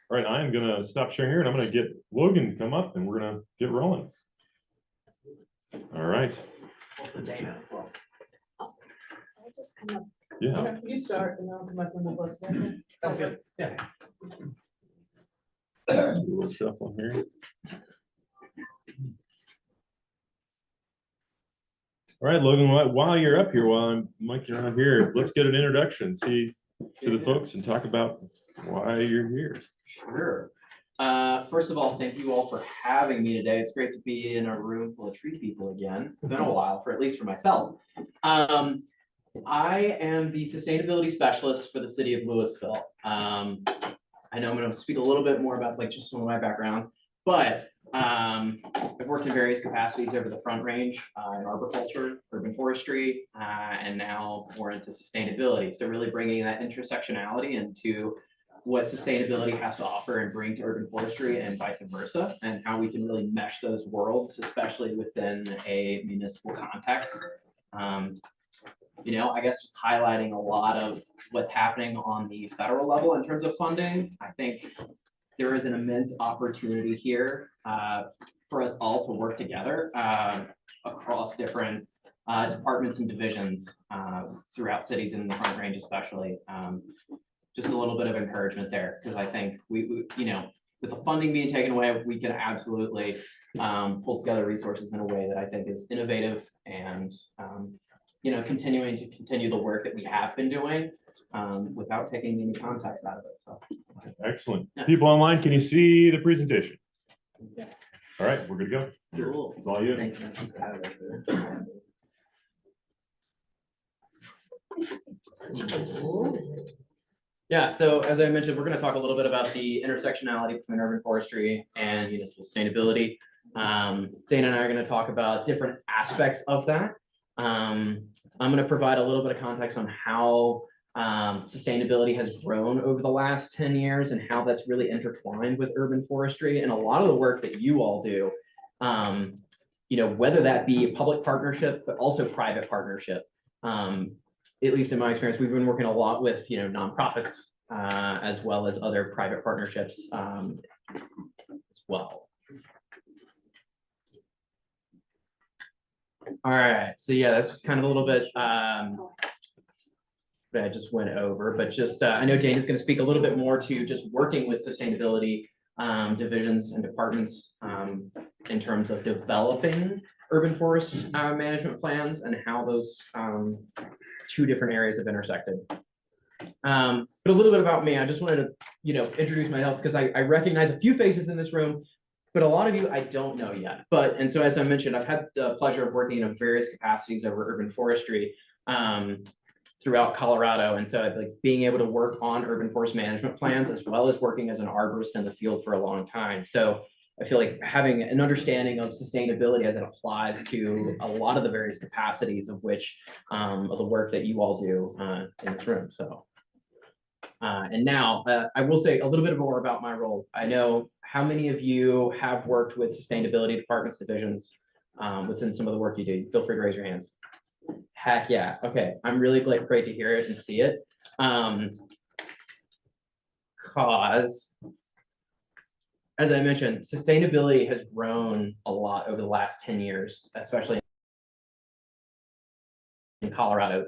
All right, I'm gonna stop sharing here and I'm gonna get Logan to come up and we're gonna get rolling. All right. I'll just come up. Yeah. Okay, you start and I'll come up when the bus. Sounds good. Yeah. Do a little shuffle here. All right, Logan, while you're up here, while Mike, you're not here, let's get an introduction, see to the folks and talk about why you're here. Sure. First of all, thank you all for having me today. It's great to be in a room full of tree people again. It's been a while, at least for myself. I am the sustainability specialist for the city of Louisville. I know I'm going to speak a little bit more about like just some of my background, but I've worked in various capacities over the Front Range in arboriculture, urban forestry, and now more into sustainability. So really bringing that intersectionality into what sustainability has to offer and bring to urban forestry and vice versa, and how we can really mesh those worlds, especially within a municipal context. You know, I guess just highlighting a lot of what's happening on the federal level in terms of funding. I think there is an immense opportunity here for us all to work together across different departments and divisions throughout cities in the Front Range, especially. Just a little bit of encouragement there, because I think we, you know, with the funding being taken away, we can absolutely pull together resources in a way that I think is innovative and, you know, continue the work that we have been doing without taking any context out of it. So. Excellent. Yeah. People online, can you see the presentation? Yeah. All right, we're good to go. Cool. It's all you. Thanks, man. Yeah, so as I mentioned, we're going to talk a little bit about the intersectionality between urban forestry and municipal sustainability. Dana and I are going to talk about different aspects of that. I'm going to provide a little bit of context on how sustainability has grown over the last 10 years and how that's really intertwined with urban forestry and a lot of the work that you all do, you know, whether that be public partnership, but also private partnership. At least in my experience, we've been working a lot with, you know, nonprofits as well as other private partnerships as well. All right, so yeah, that's just kind of a little bit that I just went over, but just I know Dana's going to speak a little bit more to just working with sustainability divisions and departments in terms of developing urban forest management plans and how those two different areas have intersected. But a little bit about me, I just wanted to, you know, introduce myself because I recognize a few faces in this room, but a lot of you I don't know yet. And so as I mentioned, I've had the pleasure of working in various capacities over urban forestry throughout Colorado. And so like being able to work on urban forest management plans as well as working as an arborist in the field for a long time. So I feel like having an understanding of sustainability as it applies to a lot of the various capacities of which of the work that you all do in this room. So, and now I will say a little bit more about my role. I know how many of you have worked with sustainability departments, divisions within some of the work you do. Feel free to raise your hands. Heck yeah. Okay. I'm really great to hear it and see it. Cause as I mentioned, sustainability has grown a lot over the last 10 years, especially in Colorado,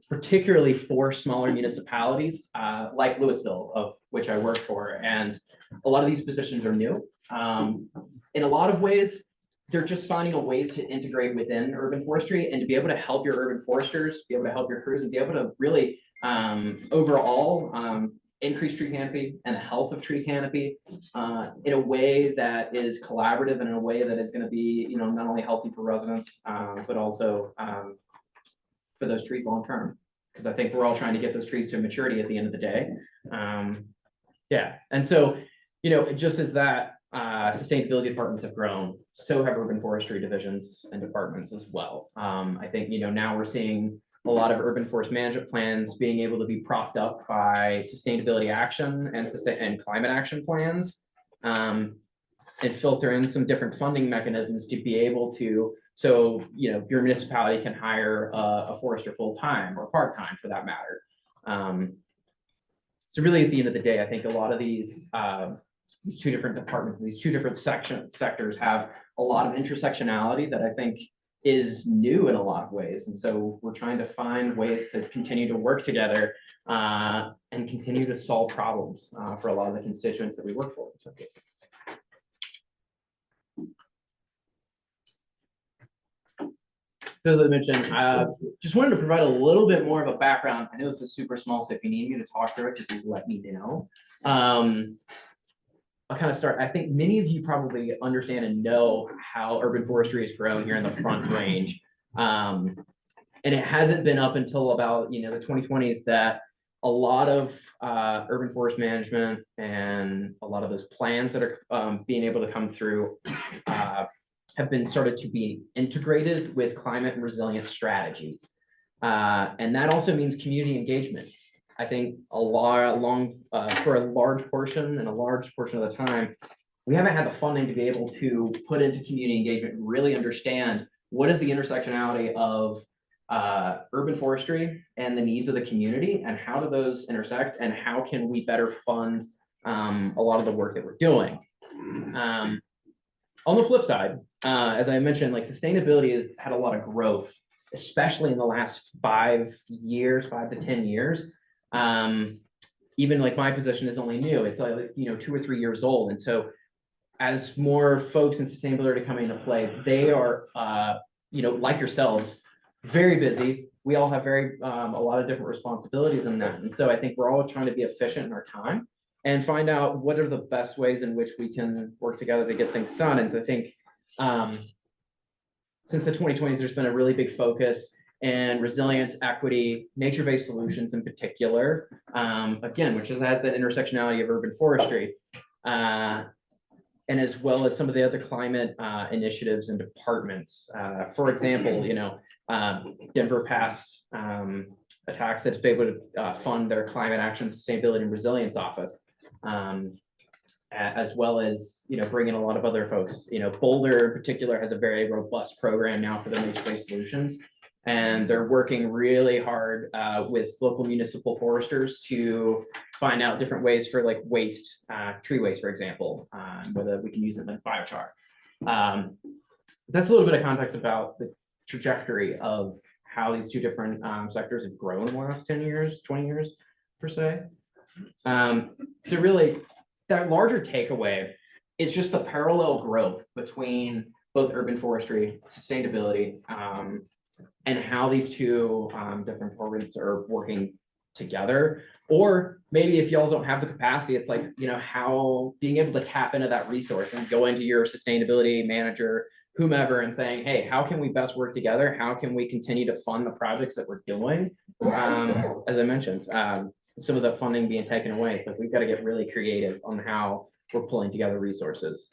particularly for smaller municipalities like Louisville, of which I work for. And a lot of these positions are new. In a lot of ways, they're just finding a ways to integrate within urban forestry and to be able to help your urban foresters, be able to help your crews and be able to really overall increase tree canopy and the health of tree canopy in a way that is collaborative and in a way that is going to be, you know, not only healthy for residents, but also for those trees long term. Because I think we're all trying to get those trees to maturity at the end of the day. Yeah, and so, you know, just as that sustainability departments have grown, so have urban forestry divisions and departments as well. I think, you know, now we're seeing a lot of urban forest management plans being able to be propped up by sustainability action and climate action plans, and filter in some different funding mechanisms to be able to, so, you know, your municipality can hire a forester full-time or part-time for that matter. So really, at the end of the day, I think a lot of these two different departments and these two different sectors have a lot of intersectionality that I think is new in a lot of ways. And so we're trying to find ways to continue to work together and continue to solve problems for a lot of the constituents that we work for in some cases. So as I mentioned, just wanted to provide a little bit more of a background. I know this is super small, so if you need me to talk through it, just let me know. I'll kind of start. I think many of you probably understand and know how urban forestry has grown here in the Front Range. And it hasn't been up until about, the 2020s that a lot of urban forest management and a lot of those plans that are being able to come through have been started to be integrated with climate and resilient strategies. And that also means community engagement. I think for a large portion of the time, we haven't had the funding to be able to put into community engagement and really understand what is the intersectionality of urban forestry and the needs of the community, and how do those intersect, and how can we better fund a lot of the work that we're doing. On the flip side, as I mentioned, like sustainability has had a lot of growth, especially in the last 5 to 10 years. Even like my position is only new. It's like, 2 or 3 years old. And so as more folks in sustainability come into play, they are, like yourselves, very busy. We all have a lot of different responsibilities in that. And so I think we're all trying to be efficient in our time and find out what are the best ways in which we can work together to get things done. And so I think since the 2020s, there's been a really big focus and resilience, equity, nature-based solutions in particular, again, which has that intersectionality of urban forestry, and as well as some of the other climate initiatives and departments. For example, Denver passed a tax that's been able to fund their climate action, sustainability, and resilience office, as well as, bring in a lot of other folks. Boulder in particular has a very robust program now for their nature-based solutions. And they're working really hard with local municipal foresters to find out different ways for like waste, tree waste, for example, whether we can use it like biochar. That's a little bit of context about the trajectory of how these two different sectors have grown in the last 10 years, 20 years per se. So really, that larger takeaway is just the parallel growth between both urban forestry, sustainability, and how these two different programs are working together. Or maybe if y'all don't have the capacity, it's like, how being able to tap into that resource and go into your sustainability manager, whomever, and saying, hey, how can we best work together? How can we continue to fund the projects that we're doing? As I mentioned, some of the funding being taken away. So we've got to get really creative on how we're pulling together resources.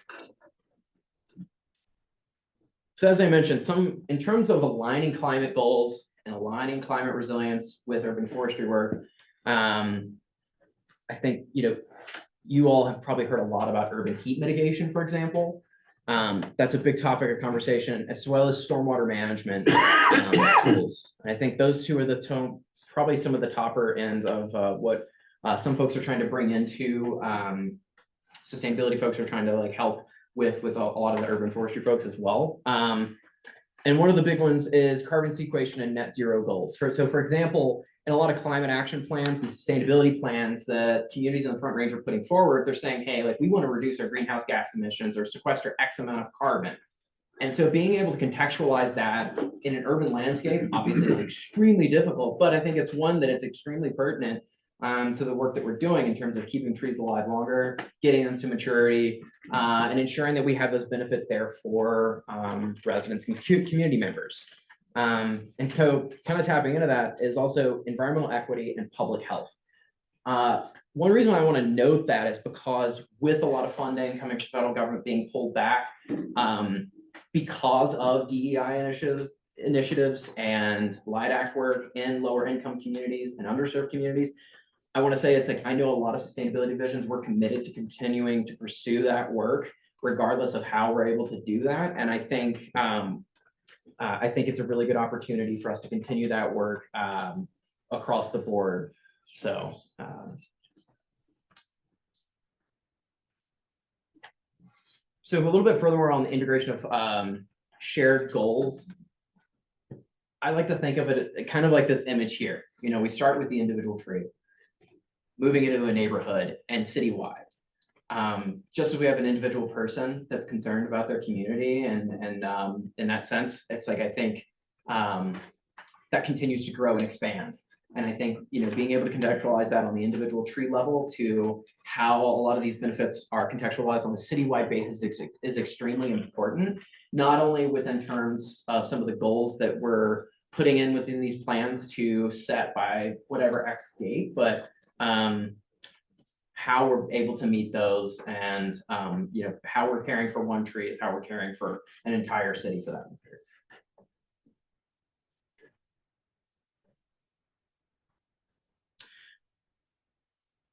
So as I mentioned, in terms of aligning climate goals and aligning climate resilience with urban forestry work, I think, you all have probably heard a lot about urban heat mitigation, for example. That's a big topic of conversation, as well as stormwater management tools. And I think those two are probably some of the topper end of what some folks are trying to bring into sustainability. Folks are trying to like help with a lot of the urban forestry folks as well. And one of the big ones is carbon sequestration and net zero goals. So for example, in a lot of climate action plans and sustainability plans that communities in the Front Range are putting forward, they're saying, hey, like we want to reduce our greenhouse gas emissions or sequester X amount of carbon. And so being able to contextualize that in an urban landscape, obviously is extremely difficult, but I think it's one that it's extremely pertinent to the work that we're doing in terms of keeping trees alive longer, getting them to maturity, and ensuring that we have those benefits there for residents and community members. And so kind of tapping into that is also environmental equity and public health. One reason I want to note that is because with a lot of funding coming from the federal government being pulled back because of DEI initiatives and LIDE Act work in lower income communities and underserved communities, I want to say it's like, I know a lot of sustainability visions, we're committed to continuing to pursue that work, regardless of how we're able to do that. And I think it's a really good opportunity for us to continue that work across the board. So So a little bit further on the integration of shared goals. I like to think of it kind of like this image here. You know, we start with the individual tree, moving into a neighborhood and citywide. Just as we have an individual person that's concerned about their community, and in that sense, it's like I think that continues to grow and expand. And I think, you know, being able to contextualize that on the individual tree level to how a lot of these benefits are contextualized on the citywide basis is extremely important, not only within terms of some of the goals that we're putting in within these plans to set by whatever X date, but how we're able to meet those, and you know, how we're caring for one tree is how we're caring for an entire city for that matter.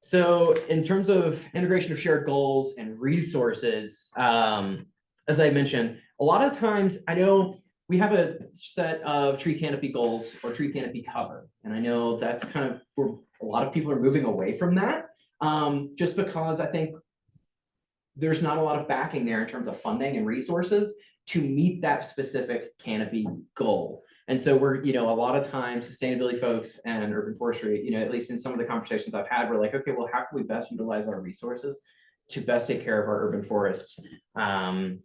So in terms of integration of shared goals and resources, as I mentioned, a lot of times I know we have a set of tree canopy goals or tree canopy cover. And I know that's kind of where a lot of people are moving away from that, just because I think there's not a lot of backing there in terms of funding and resources to meet that specific canopy goal. And so we're, you know, a lot of times sustainability folks and urban forestry, you know, at least in some of the conversations I've had, we're like, okay, well, how can we best utilize our resources to best take care of our urban forests and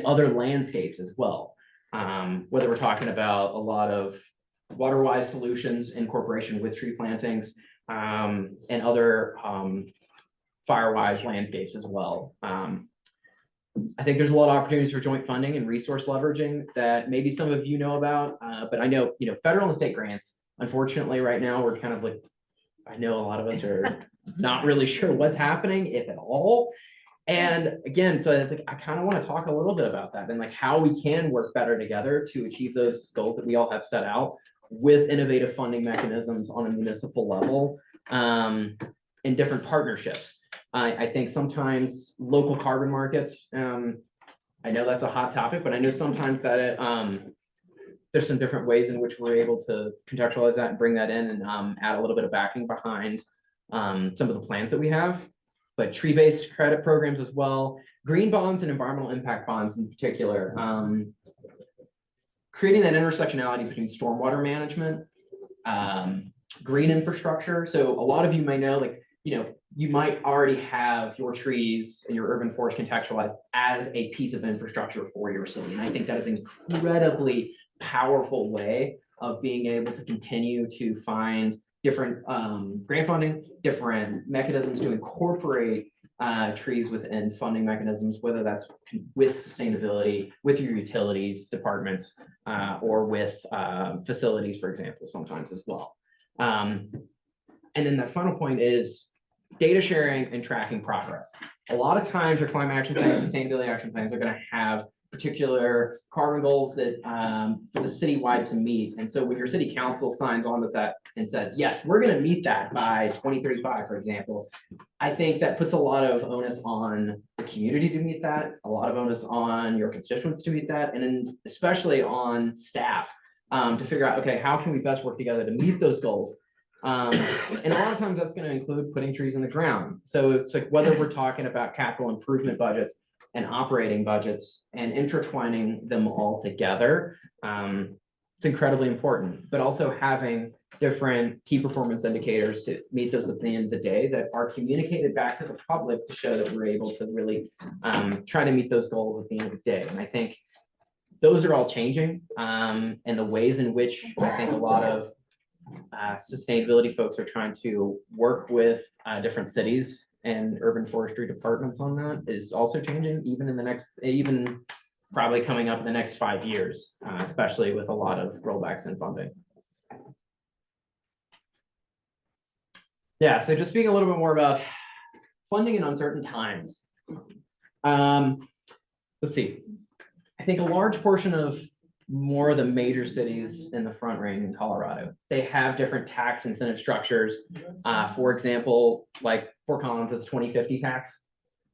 other landscapes as well? Whether we're talking about a lot of water-wise solutions in corporation with tree plantings and other fire-wise landscapes as well. I think there's a lot of opportunities for joint funding and resource leveraging that maybe some of you know about, but I know, you know, federal and state grants, unfortunately right now we're kind of like, I know a lot of us are not really sure what's happening, if at all. And again, so it's like, I kind of want to talk a little bit about that and like how we can work better together to achieve those goals that we all have set out with innovative funding mechanisms on a municipal level in different partnerships. I think sometimes local carbon markets, I know that's a hot topic, but I know sometimes that there's some different ways in which we're able to contextualize that and bring that in and add a little bit of backing behind some of the plans that we have, but tree-based credit programs as well, green bonds and environmental impact bonds in particular, creating that intersectionality between stormwater management, green infrastructure. So a lot of you may know, like, you know, you might already have your trees and your urban forest contextualized as a piece of infrastructure for your city. And I think that is an incredibly powerful way of being able to continue to find different grant funding, different mechanisms to incorporate trees within funding mechanisms, whether that's with sustainability, with your utilities departments, or with facilities, for example, sometimes as well. And then the final point is data sharing and tracking progress. A lot of times your climate action plans, sustainability action plans are going to have particular carbon goals that for the citywide to meet. And so when your city council signs on with that and says, yes, we're going to meet that by 2035, for example, I think that puts a lot of onus on the community to meet that, a lot of onus on your constituents to meet that, and then especially on staff to figure out, okay, how can we best work together to meet those goals? And a lot of times that's going to include putting trees in the ground. So it's like whether we're talking about capital improvement budgets and operating budgets and intertwining them all together, it's incredibly important, but also having different key performance indicators to meet those at the end of the day that are communicated back to the public to show that we're able to really try to meet those goals at the end of the day. And I think those are all changing, and the ways in which I think a lot of sustainability folks are trying to work with different cities and urban forestry departments on that is also changing, even in the next, even probably coming up in the next 5 years, especially with a lot of rollbacks in funding. Yeah, so just speaking a little bit more about funding in uncertain times. Let's see. I think a large portion of more of the major cities in the Front Range in Colorado, they have different tax incentive structures. For example, like Fort Collins is 2050 tax,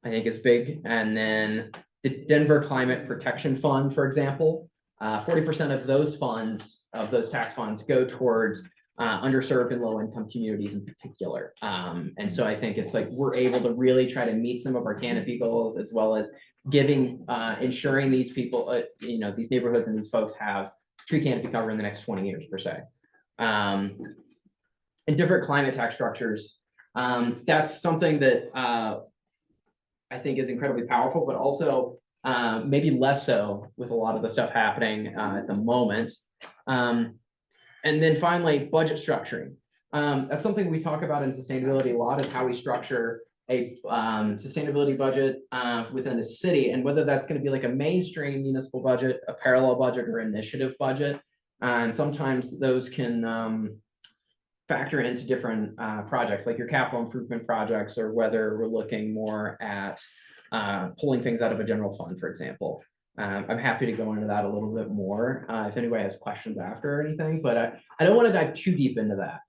I think is big. And then the Denver Climate Protection Fund, for example, 40% of those funds, of those tax funds, go towards underserved and low income communities in particular. And so I think it's like, we're able to really try to meet some of our canopy goals, as well as giving, ensuring these people, these neighborhoods and these folks have tree canopy cover in the next 20 years per se. And different climate tax structures. That's something that I think is incredibly powerful, but also maybe less so with a lot of the stuff happening at the moment. And then finally, budget structuring. That's something we talk about in sustainability a lot, is how we structure a sustainability budget within a city, and whether that's going to be like a mainstream municipal budget, a parallel budget, or initiative budget. And sometimes those can factor into different projects, like your capital improvement projects, or whether we're looking more at pulling things out of a general fund, for example. I'm happy to go into that a little bit more if anybody has questions after or anything, but I don't want to dive too deep into that.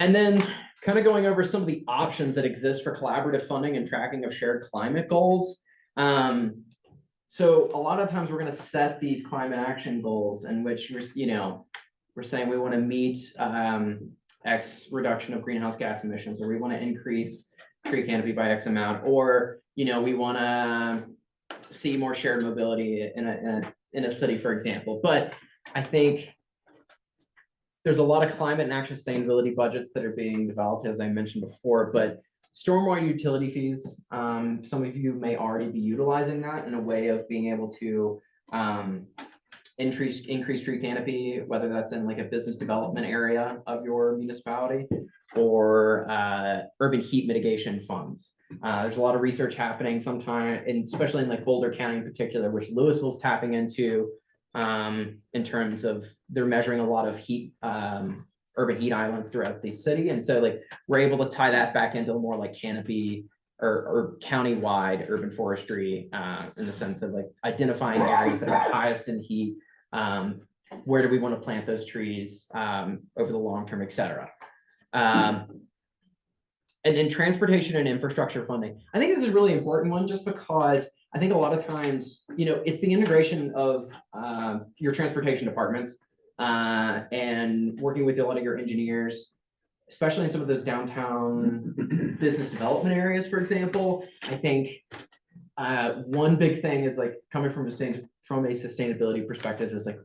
And then kind of going over some of the options that exist for collaborative funding and tracking of shared climate goals. So a lot of times we're going to set these climate action goals in which we're saying we want to meet X reduction of greenhouse gas emissions, or we want to increase tree canopy by X amount, or we want to see more shared mobility in a city, for example. But I think there's a lot of climate and action sustainability budgets that are being developed, as I mentioned before, but stormwater utility fees, some of you may already be utilizing that in a way of being able to increase tree canopy, whether that's in like a business development area of your municipality, or urban heat mitigation funds. There's a lot of research happening sometime, and especially in like Boulder County in particular, which Louisville's tapping into in terms of they're measuring a lot of heat, urban heat islands throughout the city. And so like we're able to tie that back into more like canopy or county-wide urban forestry in the sense of like identifying areas that are highest in heat. Where do we want to plant those trees over the long term, et cetera. And then transportation and infrastructure funding. I think this is a really important one, just because I think a lot of times, it's the integration of your transportation departments and working with a lot of your engineers, especially in some of those downtown business development areas, for example. I think one big thing is like coming from a sustainability perspective is like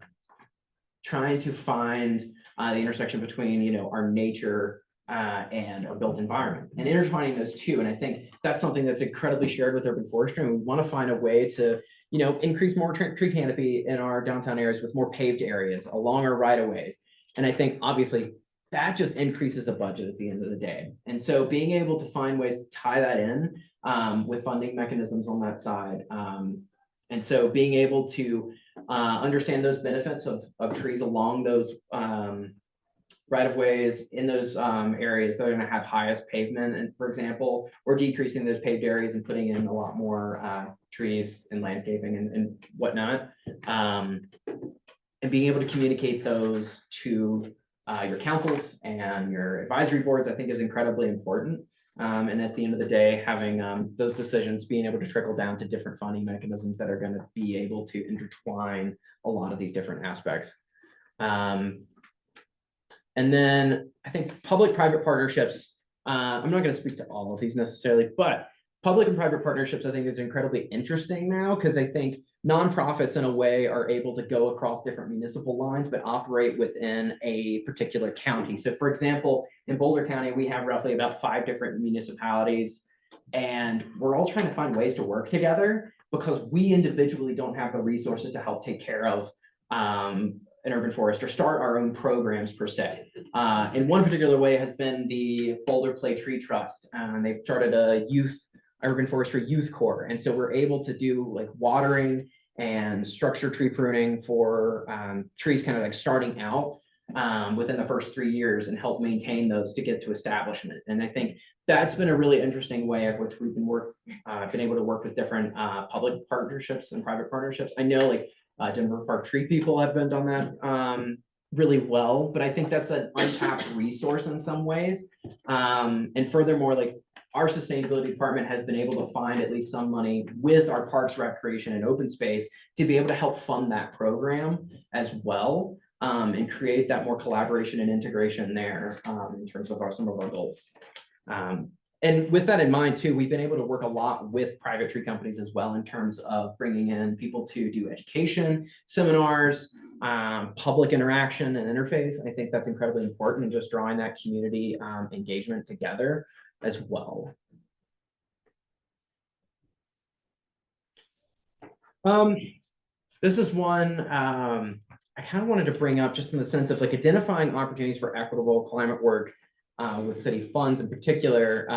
trying to find the intersection between, our nature and our built environment, and intertwining those two. And I think that's something that's incredibly shared with urban forestry. And we want to find a way to, increase more tree canopy in our downtown areas with more paved areas along our right of ways. And I think obviously that just increases the budget at the end of the day. And so being able to find ways to tie that in with funding mechanisms on that side. And so being able to understand those benefits of trees along those right-of-ways in those areas that are going to have highest pavement, and for example, or decreasing those paved areas and putting in a lot more trees and landscaping and whatnot, and being able to communicate those to your councils and your advisory boards, I think is incredibly important. And at the end of the day, having those decisions being able to trickle down to different funding mechanisms that are going to be able to intertwine a lot of these different aspects. And then I think public-private partnerships, I'm not going to speak to all of these necessarily, but public and private partnerships I think is incredibly interesting now, because I think nonprofits in a way are able to go across different municipal lines, but operate within a particular county. So for example, in Boulder County, we have roughly about 5 different municipalities, and we're all trying to find ways to work together because we individually don't have the resources to help take care of an urban forest or start our own programs per se. In one particular way has been the Boulder Play Tree Trust, and they've started a urban forestry youth corps. And so we're able to do like watering and structure tree pruning for trees kind of like starting out within the first 3 years, and help maintain those to get to establishment. And I think that's been a really interesting way of which we've been able to work with different public partnerships and private partnerships. I know like Denver Park Tree people have done that really well, but I think that's an untapped resource in some ways. And furthermore, like our sustainability department has been able to find at least some money with our parks, recreation, and open space to be able to help fund that program as well, and create that more collaboration and integration there, in terms of some of our goals. And with that in mind too, we've been able to work a lot with private tree companies as well in terms of bringing in people to do education, seminars, public interaction and interface. I think that's incredibly important, and just drawing that community engagement together as well. This is one I kind of wanted to bring up, just in the sense of like identifying opportunities for equitable climate work with city funds in particular.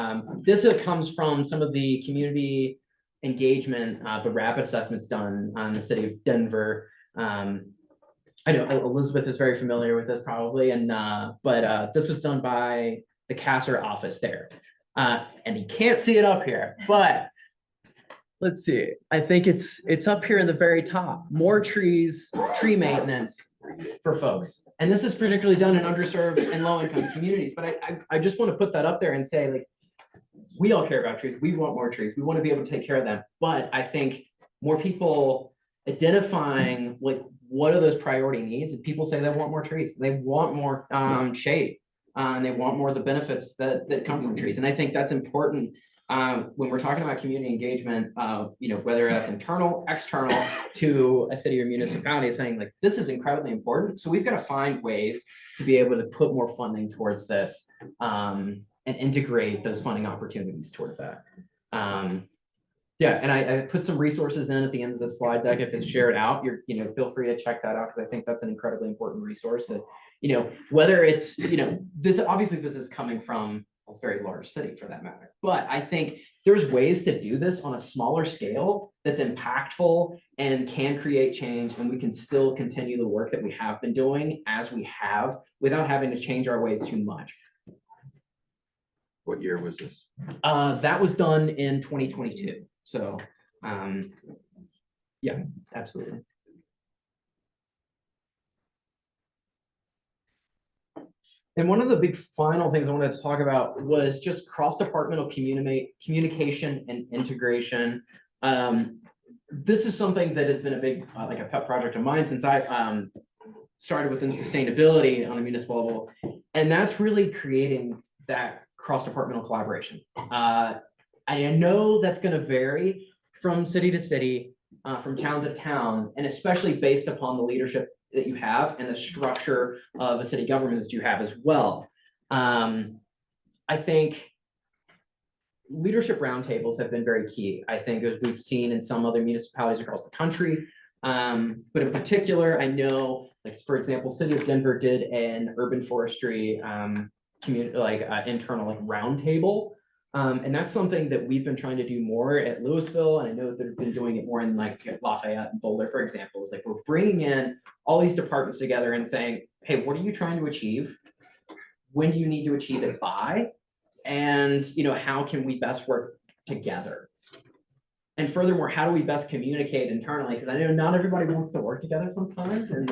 This comes from some of the community engagement, the rapid assessments done on the city of Denver. I know Elizabeth is very familiar with this probably, and but this was done by the Karcher office there. And you can't see it up here, but let's see. I think it's up here in the very top. More trees, tree maintenance for folks. And this is particularly done in underserved and low-income communities. But I just want to put that up there and say, like, we all care about trees. We want more trees. We want to be able to take care of them. But I think more people identifying, like, what are those priority needs? And people say they want more trees. They want more shade. And they want more of the benefits that come from trees. And I think that's important. When we're talking about community engagement, you know, whether that's internal, external to a city or municipality, saying like, this is incredibly important. So we've got to find ways to be able to put more funding towards this, and integrate those funding opportunities towards that. Yeah, and I put some resources in at the end of the slide deck. If it's shared out, you know, feel free to check that out, because I think that's an incredibly important resource that, you know, whether it's, you know, this is coming from a very large city for that matter. But I think there's ways to do this on a smaller scale that's impactful and can create change, and we can still continue the work that we have been doing as we have, without having to change our ways too much. What year was this? That was done in 2022. So, yeah, absolutely. And one of the big final things I wanted to talk about was just cross-departmental communication and integration. This is something that has been a big, like a pet project of mine since I started within sustainability on a municipal level. And that's really creating that cross-departmental collaboration. I know that's going to vary from city to city, from town to town, and especially based upon the leadership that you have and the structure of a city government that you have as well. I think leadership roundtables have been very key. I think, as we've seen in some other municipalities across the country, but in particular, I know, like, for example, City of Denver did an urban forestry internal like roundtable. And that's something that we've been trying to do more at Louisville. And I know that they've been doing it more in like Lafayette and Boulder, for example. It's like we're bringing in all these departments together and saying, hey, what are you trying to achieve? When do you need to achieve it by? And, you know, how can we best work together? And furthermore, how do we best communicate internally? Because I know not everybody wants to work together sometimes. And,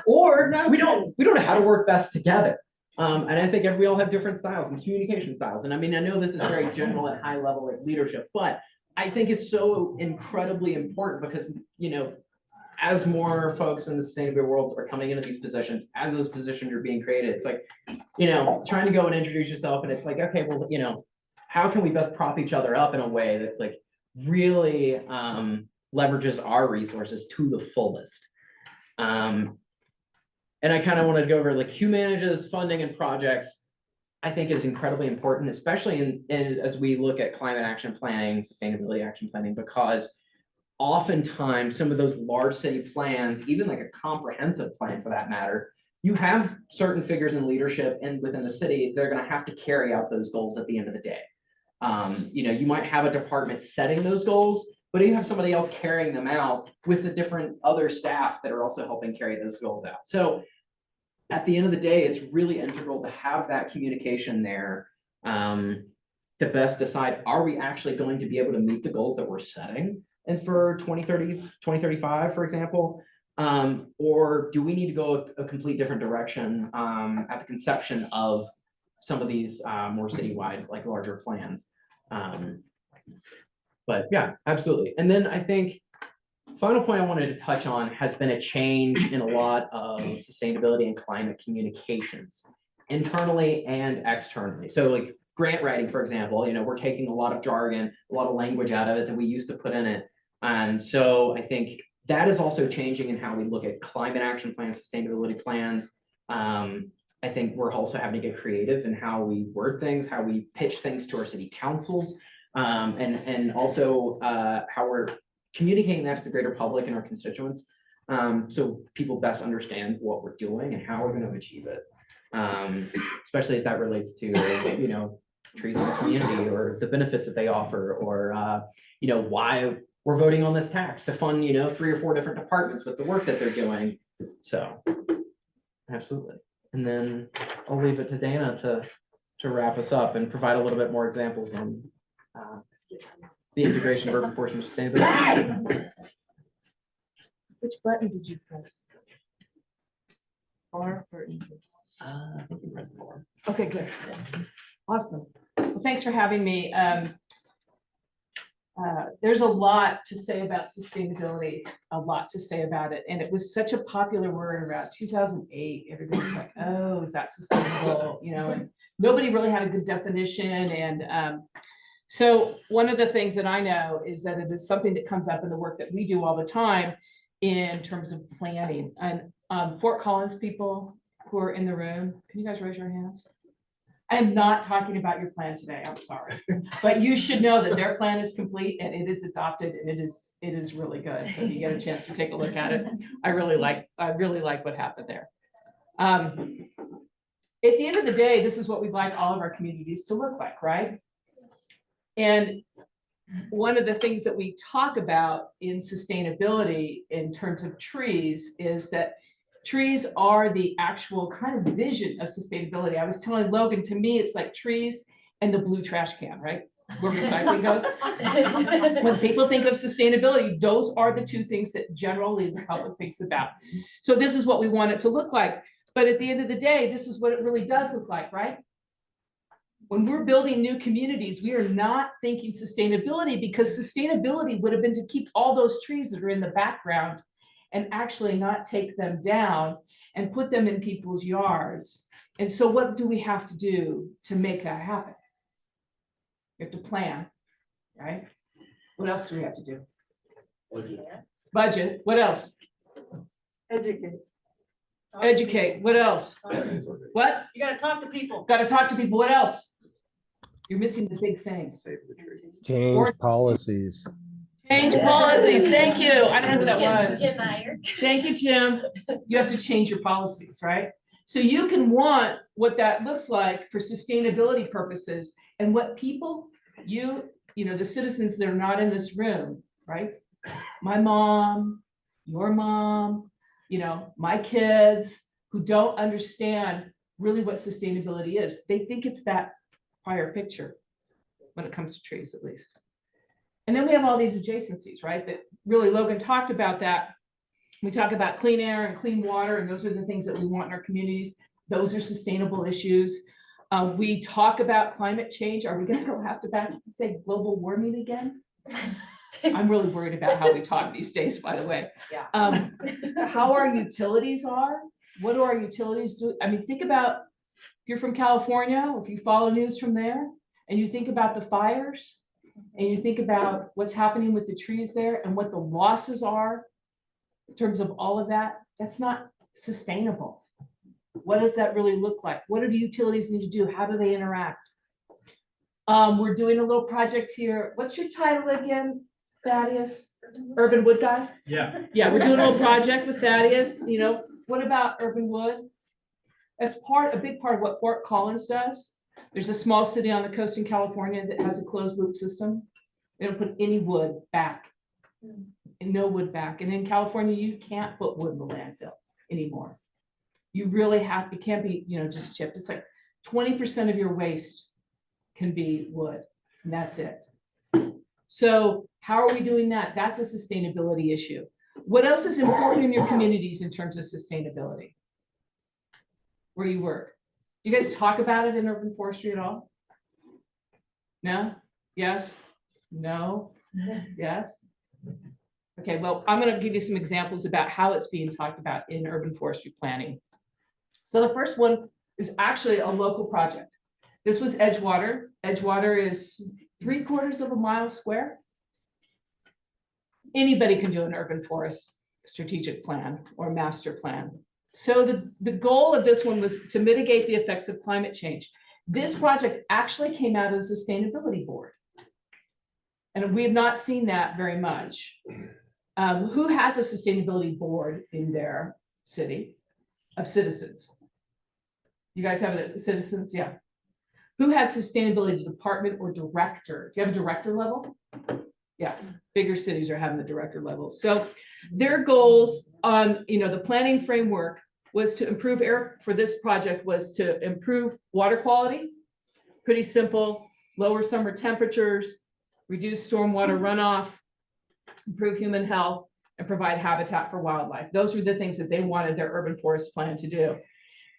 or we don't know how to work best together. And I think we all have different styles and communication styles. And I mean, I know this is very general and high level like leadership, but I think it's so incredibly important because, you know, as more folks in the sustainability world are coming into these positions, as those positions are being created, it's like, you know, trying to go and introduce yourself. And it's like, okay, well, you know, how can we best prop each other up in a way that like really leverages our resources to the fullest? And I kind of wanted to go over like who manages funding and projects, I think is incredibly important, especially in as we look at climate action planning, sustainability action planning, because oftentimes some of those large city plans, even like a comprehensive plan for that matter, you have certain figures in leadership and within the city, they're going to have to carry out those goals at the end of the day. You know, you might have a department setting those goals, but you have somebody else carrying them out with the different other staff that are also helping carry those goals out. So at the end of the day, it's really integral to have that communication there to best decide, are we actually going to be able to meet the goals that we're setting? And for 2030, 2035, for example, or do we need to go a complete different direction at the conception of some of these more citywide, like larger plans. But yeah, absolutely. And then I think final point I wanted to touch on has been a change in a lot of sustainability and climate communications, internally and externally. So like grant writing, for example, we're taking a lot of jargon, a lot of language out of it that we used to put in it. And so I think that is also changing in how we look at climate action plans, sustainability plans. I think we're also having to get creative in how we word things, how we pitch things to our city councils, and also how we're communicating that to the greater public and our constituents, so people best understand what we're doing and how we're going to achieve it, especially as that relates to trees in the community or the benefits that they offer, or why we're voting on this tax to fund 3 or 4 different departments with the work that they're doing. So absolutely. And then I'll leave it to Dana to wrap us up and provide a little bit more examples on the integration of urban forestry and sustainability. Which button did you press? R or E? I think you pressed more. Okay, good. Awesome. Well, thanks for having me. There's a lot to say about sustainability, a lot to say about it. And it was such a popular word around 2008. Everybody's like, oh, is that sustainable? And nobody really had a good definition. And so one of the things that I know is that it is something that comes up in the work that we do all the time in terms of planning. And Fort Collins people who are in the room, can you guys raise your hands? I am not talking about your plan today, I'm sorry. But you should know that their plan is complete and it is adopted and it is really good. So if you get a chance to take a look at it, I really like what happened there. At the end of the day, this is what we'd like all of our communities to look like, right? And one of the things that we talk about in sustainability in terms of trees is that trees are the actual kind of vision of sustainability. I was telling Logan, to me, it's like trees and the blue trash can, right? Where recycling goes. When people think of sustainability, those are the 2 things that generally the public thinks about. So this is what we want it to look like. But at the end of the day, this is what it really does look like, right? When we're building new communities, we are not thinking sustainability, because sustainability would have been to keep all those trees that are in the background and actually not take them down and put them in people's yards. And so what do we have to do to make that happen? We have to plan, right? What else do we have to do? Budget. What else? Educate. Educate. What else? What? You gotta talk to people. Got to talk to people. What else? You're missing the big thing. Change policies. Change policies. Thank you. I don't know who that was. Jim Meyer. Thank you, Jim. You have to change your policies, right? So you can want what that looks like for sustainability purposes, and what people, the citizens that are not in this room, right? My mom, your mom, my kids who don't understand really what sustainability is. They think it's that prior picture when it comes to trees, at least. And then we have all these adjacencies, right? That really Logan talked about that. We talk about clean air and clean water, and those are the things that we want in our communities. Those are sustainable issues. We talk about climate change. Are we going to go have to back to say global warming again? I'm really worried about how we talk these days, by the way. Yeah. How our utilities are. What do our utilities do? I mean, think about if you're from California, if you follow news from there, and you think about the fires, and you think about what's happening with the trees there and what the losses are in terms of all of that, that's not sustainable. What does that really look like? What do the utilities need to do? How do they interact? We're doing a little project here. What's your title again, Thaddeus? Urban Wood Guy? Yeah. Yeah, we're doing a little project with Thaddeus. What about urban wood? That's a big part of what Fort Collins does. There's a small city on the coast in California that has a closed loop system. They don't put any wood back, and no wood back. And in California, you can't put wood in the landfill anymore. You really it can't be, just chipped. It's like 20% of your waste can be wood, and that's it. So how are we doing that? That's a sustainability issue. What else is important in your communities in terms of sustainability? Where you work? Do you guys talk about it in urban forestry at all? No? Yes? No? Yes? Okay, well, I'm going to give you some examples about how it's being talked about in urban forestry planning. So the first one is actually a local project. This was Edgewater. Edgewater is 3/4 of a mile square. Anybody can do an urban forest strategic plan or master plan. So the goal of this one was to mitigate the effects of climate change. This project actually came out of the sustainability board. And we have not seen that very much. Who has a sustainability board in their city of citizens? You guys have it, citizens? Yeah. Who has sustainability department or director? Do you have a director level? Yeah, bigger cities are having the director level. So their goals on, the planning framework was to improve air for this project was to improve water quality. Pretty simple, lower summer temperatures, reduce stormwater runoff, improve human health, and provide habitat for wildlife. Those were the things that they wanted their urban forest plan to do.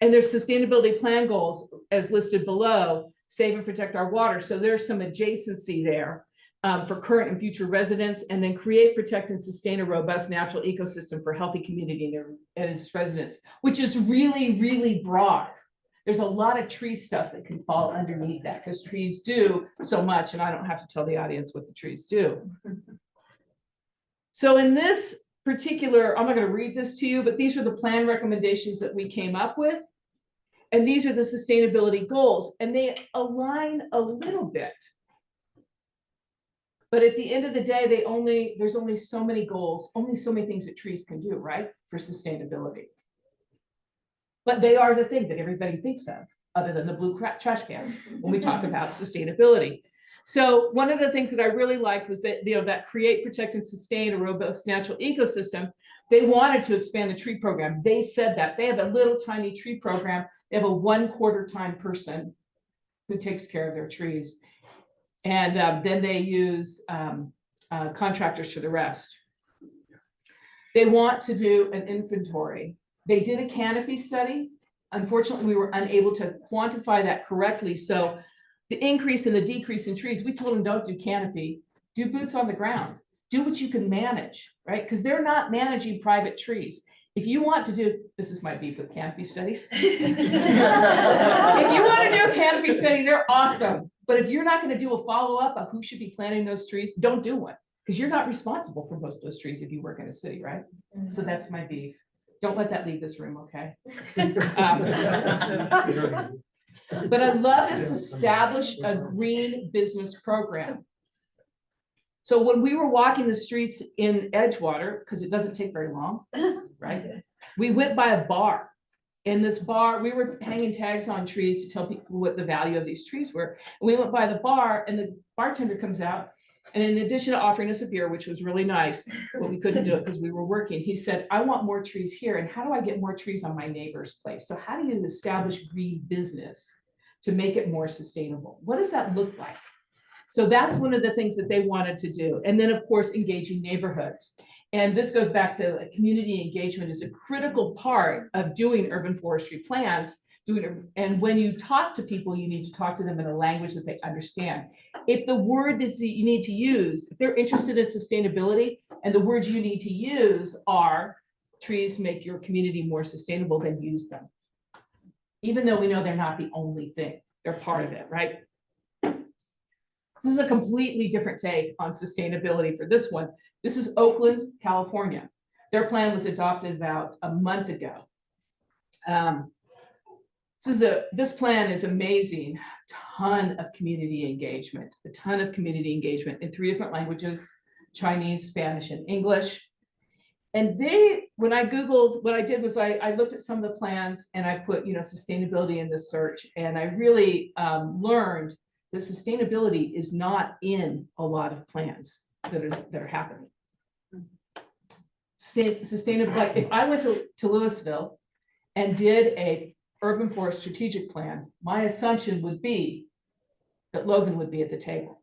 And their sustainability plan goals, as listed below, save and protect our water. So there's some adjacency there for current and future residents, and then create, protect, and sustain a robust natural ecosystem for healthy community and its residents, which is really, really broad. There's a lot of tree stuff that can fall underneath that because trees do so much, and I don't have to tell the audience what the trees do. So in this particular, I'm not going to read this to you, but these are the plan recommendations that we came up with. And these are the sustainability goals, and they align a little bit. But at the end of the day, there's only so many goals, only so many things that trees can do, right? For sustainability. But they are the thing that everybody thinks of, other than the blue trash cans, when we talk about sustainability. So one of the things that I really liked was that, that create, protect, and sustain a robust natural ecosystem. They wanted to expand the tree program. They said that. They have a little tiny tree program. They have a 1/4 time person who takes care of their trees. And then they use contractors for the rest. They want to do an inventory. They did a canopy study. Unfortunately, we were unable to quantify that correctly. So the increase and the decrease in trees, we told them don't do canopy, do boots on the ground, do what you can manage, right? Because they're not managing private trees. If you want to do, this is my beef with canopy studies. If you want to do a canopy study, they're awesome. But if you're not going to do a follow-up of who should be planting those trees, don't do one. Because you're not responsible for most of those trees if you work in a city, right? So that's my beef. Don't let that leave this room, okay? But I love this established a green business program. So when we were walking the streets in Edgewater, because it doesn't take very long, right? We went by a bar. In this bar, we were hanging tags on trees to tell people what the value of these trees were. And we went by the bar, and the bartender comes out, and in addition to offering us a beer, which was really nice, but we couldn't do it because we were working, he said, I want more trees here, and how do I get more trees on my neighbor's place? So how do you establish green business to make it more sustainable? What does that look like? So that's one of the things that they wanted to do. And then, of course, engaging neighborhoods. And this goes back to community engagement is a critical part of doing urban forestry plans. And when you talk to people, you need to talk to them in a language that they understand. If the word that you need to use, if they're interested in sustainability and the words you need to use are trees make your community more sustainable, then use them. Even though we know they're not the only thing, they're part of it, right? This is a completely different take on sustainability for this one. This is Oakland, California. Their plan was adopted about a month ago. This plan is amazing. Ton of community engagement, a ton of community engagement in 3 different languages, Chinese, Spanish, and English. And when I Googled, what I did was I looked at some of the plans and I put, sustainability in the search, and I really learned that sustainability is not in a lot of plans that are happening. Sustainable, like if I went to Louisville and did a urban forest strategic plan, my assumption would be that Logan would be at the table.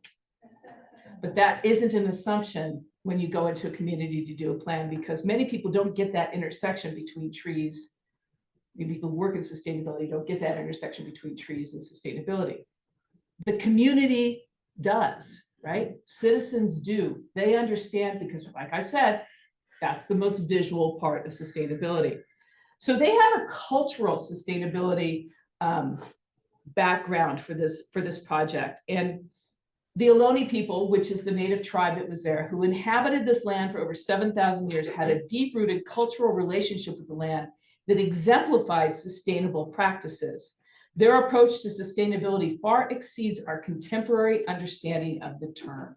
But that isn't an assumption when you go into a community to do a plan, because many people don't get that intersection between trees people who work in sustainability don't get that intersection between trees and sustainability. The community does, right? Citizens do. They understand because, like I said, that's the most visual part of sustainability. So they have a cultural sustainability background for this project. And the Ohlone people, which is the native tribe that was there, who inhabited this land for over 7,000 years, had a deep-rooted cultural relationship with the land that exemplified sustainable practices. Their approach to sustainability far exceeds our contemporary understanding of the term.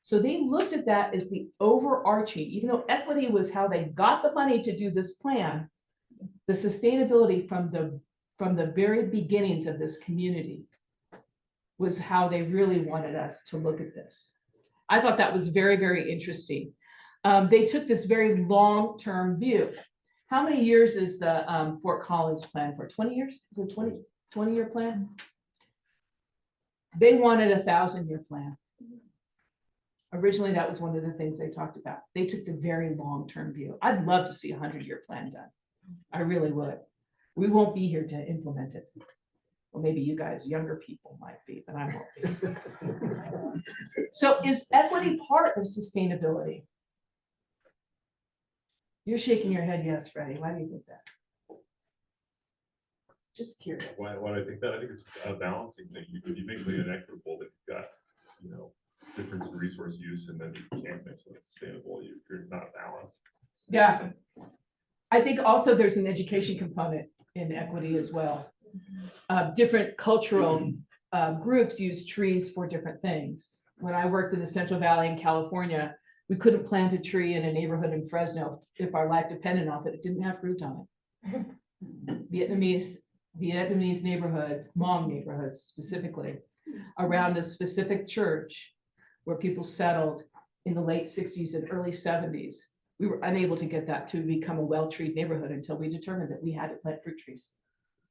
So they looked at that as the overarching, even though equity was how they got the money to do this plan, the sustainability from the very beginnings of this community was how they really wanted us to look at this. I thought that was very, very interesting. They took this very long-term view. How many years is the Fort Collins plan for? 20 years? Is it 20-year plan? They wanted a 1,000-year plan. Originally, that was one of the things they talked about. They took the very long-term view. I'd love to see a 100-year plan done. I really would. We won't be here to implement it. Well, maybe you guys, younger people might be, but I won't be. So is equity part of sustainability? You're shaking your head yes, Freddie. Why do you think that? Just curious. Why do I think that? I think it's a balancing thing. You make it inequitable that you've got, difference in resource use, and then you can't make something sustainable. You're not balanced. Yeah. I think also there's an education component in equity as well. Different cultural groups use trees for different things. When I worked in the Central Valley in California, we couldn't plant a tree in a neighborhood in Fresno if our life depended on it. It didn't have fruit on it. Vietnamese neighborhoods, Hmong neighborhoods specifically, around a specific church where people settled in the late 60s and early 70s. We were unable to get that to become a well-treed neighborhood until we determined that we had to plant fruit trees.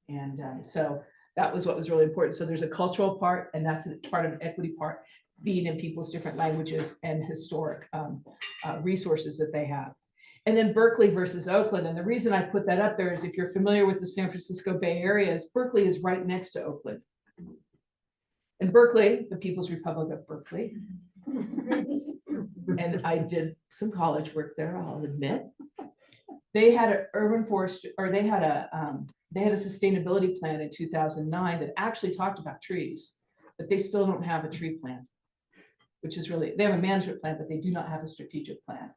And so that was what was really important. So there's a cultural part, and that's a part of an equity part, being in people's different languages and historic resources that they have. And then Berkeley versus Oakland. And the reason I put that up there is if you're familiar with the San Francisco Bay Area, Berkeley is right next to Oakland. And Berkeley, the People's Republic of Berkeley, and I did some college work there, I'll admit. They had an urban forestry, or they had a sustainability plan in 2009 that actually talked about trees, but they still don't have a tree plan, which is really, they have a management plan, but they do not have a strategic plan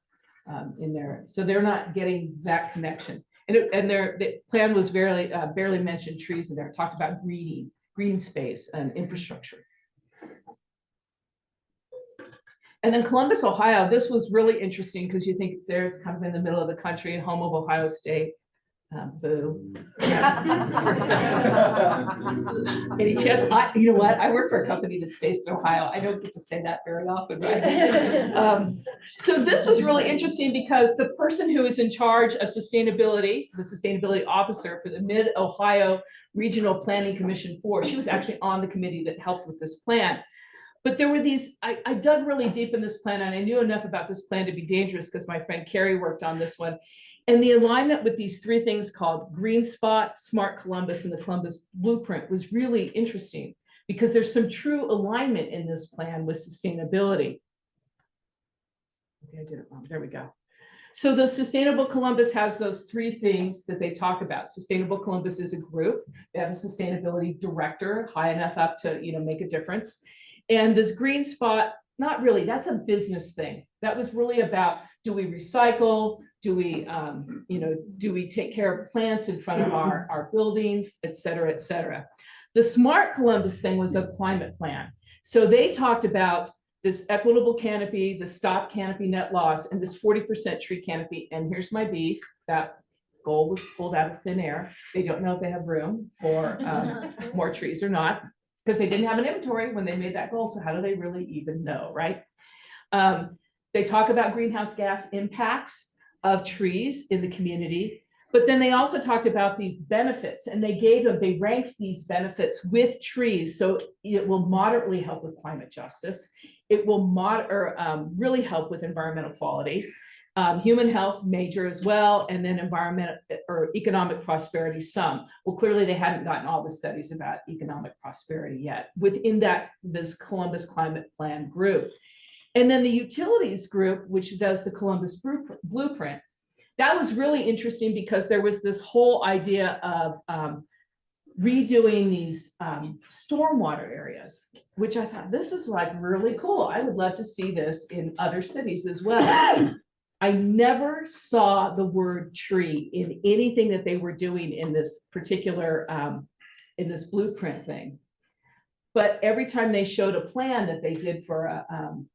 in there. So they're not getting that connection. And the plan was barely mentioned trees in there. It talked about green space and infrastructure. And then Columbus, Ohio, this was really interesting because you think it's there, it's kind of in the middle of the country, home of Ohio State. Boo. Any chance? You know what? I work for a company that's based in Ohio. I don't get to say that very often, right? So this was really interesting because the person who is in charge of sustainability, the sustainability officer for the Mid-Ohio Regional Planning Commission 4, she was actually on the committee that helped with this plan. But there were these, I dug really deep in this plan, and I knew enough about this plan to be dangerous because my friend Carrie worked on this one. And the alignment with these three things called Green Spot, Smart Columbus, and the Columbus Blueprint was really interesting because there's some true alignment in this plan with sustainability. Okay, I did it wrong. There we go. So the Sustainable Columbus has those three things that they talk about. Sustainable Columbus is a group. They have a sustainability director high enough up to make a difference. And this Green Spot, not really, that's a business thing. That was really about, do we recycle? Do we take care of plants in front of our buildings, et cetera, et cetera. The Smart Columbus thing was a climate plan. So they talked about this equitable canopy, the stop canopy net loss, and this 40% tree canopy. And here's my beef, that goal was pulled out of thin air. They don't know if they have room for more trees or not, because they didn't have an inventory when they made that goal. So how do they really even know, right? They talk about greenhouse gas impacts of trees in the community, but then they also talked about these benefits, and they ranked these benefits with trees. So it will moderately help with climate justice. It will really help with environmental quality. Human health major as well, and then environmental or economic prosperity some. Well, clearly they hadn't gotten all the studies about economic prosperity yet within this Columbus Climate Plan group. And then the utilities group, which does the Columbus Blueprint, that was really interesting because there was this whole idea of redoing these stormwater areas, which I thought this is like really cool. I would love to see this in other cities as well. I never saw the word tree in anything that they were doing in this particular, in this blueprint thing. But every time they showed a plan that they did for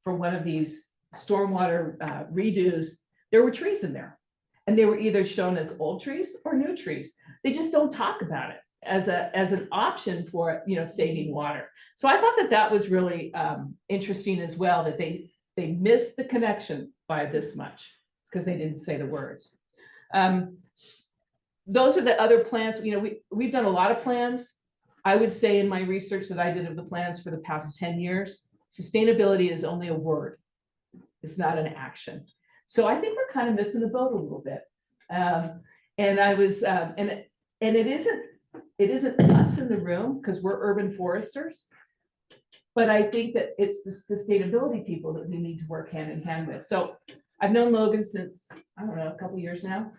one of these stormwater redos, there were trees in there. And they were either shown as old trees or new trees. They just don't talk about it as an option for, you know, saving water. So I thought that was really interesting as well, that they missed the connection by this much because they didn't say the words. Those are the other plans. You know, we've done a lot of plans. I would say in my research that I did of the plans for the past 10 years, sustainability is only a word. It's not an action. So I think we're kind of missing the boat a little bit. And I was, and it isn't us in the room because we're urban foresters. But I think that it's the sustainability people that we need to work hand in hand with. So I've known Logan since, I don't know, a couple of years now.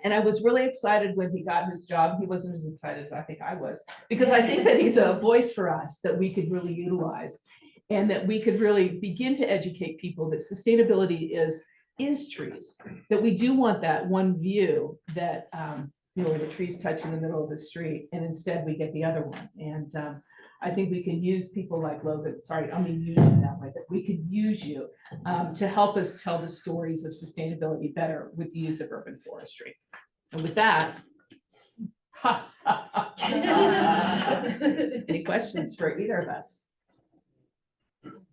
And I was really excited when he got his job. He wasn't as excited as I think I was, because I think that he's a voice for us that we could really utilize, and that we could really begin to educate people that sustainability is trees, that we do want that one view that, you know, where the trees touch in the middle of the street, and instead we get the other one. And I think we can use people like Logan, sorry, I mean use you that way, but we could use you to help us tell the stories of sustainability better with the use of urban forestry. And with that, any questions for either of us?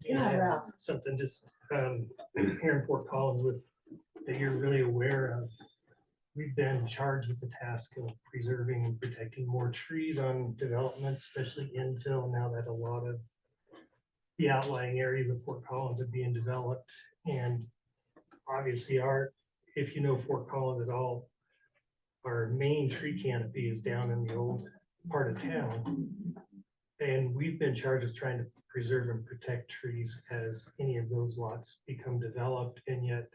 Yeah, Ralph. Something just here in Fort Collins with that you're really aware of. We've been charged with the task of preserving and protecting more trees on development, especially infill, now that a lot of the outlying areas of Fort Collins are being developed. And obviously if you know Fort Collins at all, our main tree canopy is down in the old part of town. And we've been charged with trying to preserve and protect trees as any of those lots become developed, and yet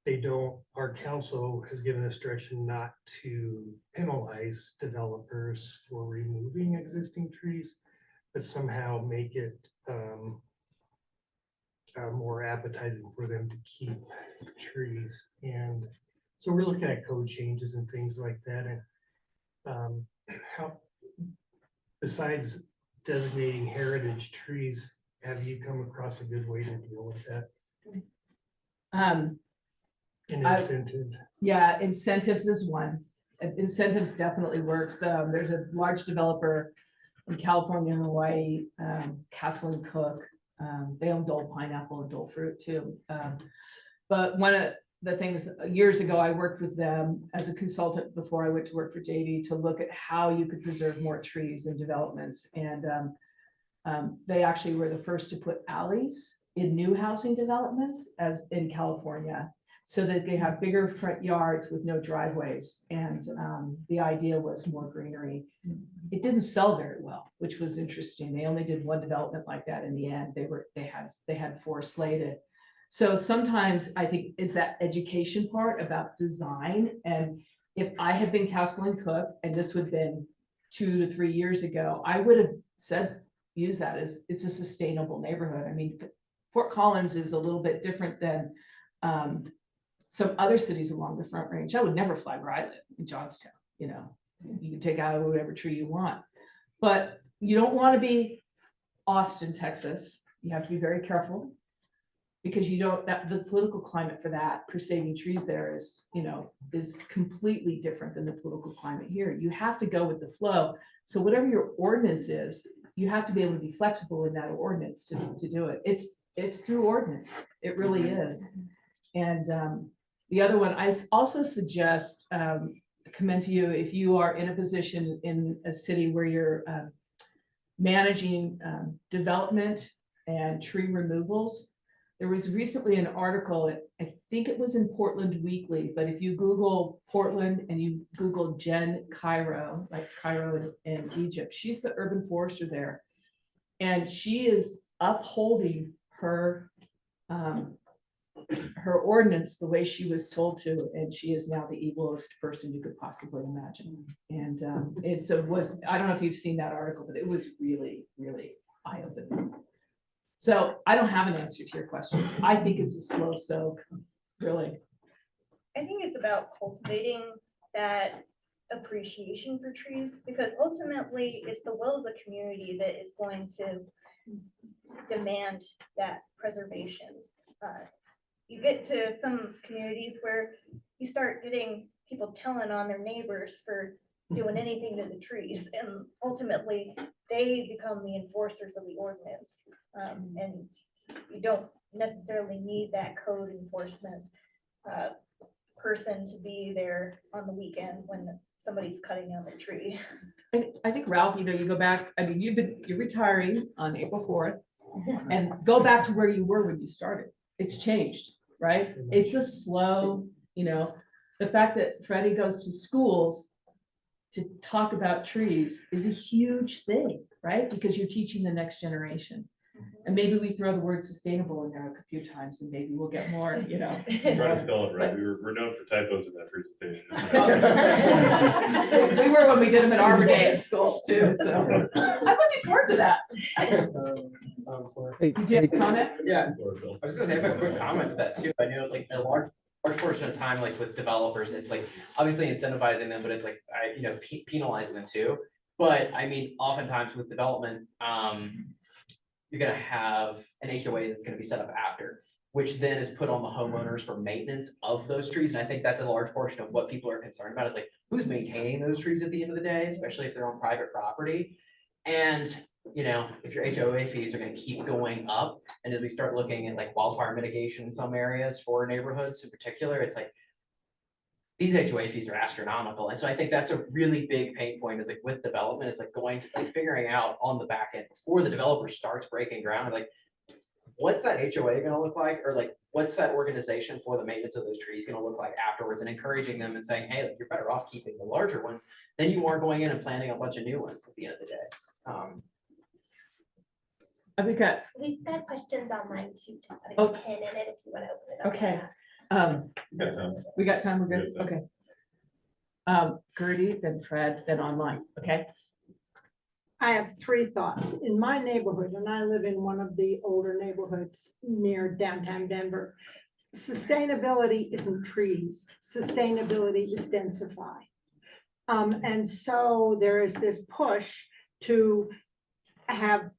they don't, our council has given us direction not to penalize developers for removing existing trees, but somehow make it more appetizing for them to keep trees. And so we're looking at code changes and things like that. And how, besides designating heritage trees, have you come across a good way to deal with that? An incentive? Yeah, incentives is one. Incentives definitely works. There's a large developer in California and Hawaii, Castle and Cook. They own Dole pineapple and Dole fruit too. But one of the things years ago, I worked with them as a consultant before I went to work for Davey to look at how you could preserve more trees in developments. And they actually were the first to put alleys in new housing developments as in California, so that they have bigger front yards with no driveways. And the idea was more greenery. It didn't sell very well, which was interesting. They only did one development like that in the end. They had 4 slated. So sometimes I think is that education part about design. And if I had been Castle and Cook, and this would have been 2 to 3 years ago, I would have said, use that as it's a sustainable neighborhood. I mean, Fort Collins is a little bit different than some other cities along the Front Range. I would never fly where I live in Johnstown. You know, you can take out whatever tree you want, but you don't want to be Austin, Texas. You have to be very careful, because you don't, that the political climate for that, for saving trees there is, you know, is completely different than the political climate here. You have to go with the flow. So whatever your ordinance is, you have to be able to be flexible in that ordinance to do it. It's through ordinance. It really is. And the other one, I also suggest, commend to you, if you are in a position in a city where you're managing development and tree removals, There was recently an article, I think it was in Portland Weekly, but if you Google Portland and you Google Jen Cairo, like Cairo in Egypt, she's the urban forester there. And she is upholding her her ordinance the way she was told to, and she is now the evilest person you could possibly imagine. And it was, I don't know if you've seen that article, but it was really, really eye-opening. So I don't have an answer to your question. I think it's a slow soak, really. I think it's about cultivating that appreciation for trees, because ultimately it's the will of the community that is going to demand that preservation. You get to some communities where you start getting people telling on their neighbors for doing anything to the trees, and ultimately they become the enforcers of the ordinance. And you don't necessarily need that code enforcement person to be there on the weekend when somebody's cutting down the tree. I think Ralph, you know, you go back, I mean, you're retiring on April 4th, and go back to where you were when you started. It's changed, right? It's a slow, you know, the fact that Freddie goes to schools to talk about trees is a huge thing, right? Because you're teaching the next generation. And maybe we throw the word sustainable in there a few times and maybe we'll get more, you know. Try to spell it right. We're known for typos in that presentation. We were when we did them at Arbor Day at schools too, so I'm looking forward to that. Hey, Did you have a comment? Yeah, I was gonna say, I have a quick comment to that too. I know like a large portion of time, like with developers, it's like obviously incentivizing them, but it's like, you know, penalizing them too. But I mean, oftentimes with development, you're gonna have an HOA that's gonna be set up after, which then is put on the homeowners for maintenance of those trees. And I think that's a large portion of what people are concerned about, is like, who's maintaining those trees at the end of the day, especially if they're on private property. And, you know, if your HOA fees are gonna keep going up, and as we start looking at like wildfire mitigation in some areas for neighborhoods in particular, it's like, these HOA fees are astronomical. And so I think that's a really big pain point, is like with development, it's like going to like figuring out on the back end before the developer starts breaking ground, like, what's that HOA gonna look like? Or like, what's that organization for the maintenance of those trees gonna look like afterwards, and encouraging them and saying, hey, like, you're better off keeping the larger ones than you are going in and planting a bunch of new ones at the end of the day. I think that, We've got questions online too, just put Oh. a pin in it if you want to open it up. okay. You got time. We got time, we're good, Good. okay. Gertie, then Fred, then online, okay? I have three thoughts. In my neighborhood, and I live in one of the older neighborhoods near downtown Denver, sustainability isn't trees. Sustainability is densify. And so there is this push to have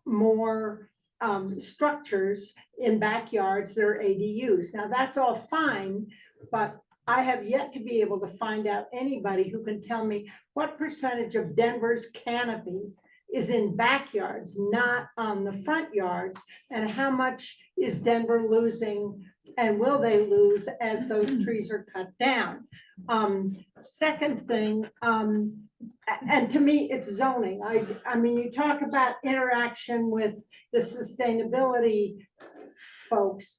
more structures in backyards that are ADUs. Now, that's all fine, but I have yet to be able to find out anybody who can tell me what percentage of Denver's canopy is in backyards, not on the front yards, and how much is Denver losing and will they lose as those trees are cut down. Second thing, and to me, it's zoning. I mean, you talk about interaction with the sustainability folks.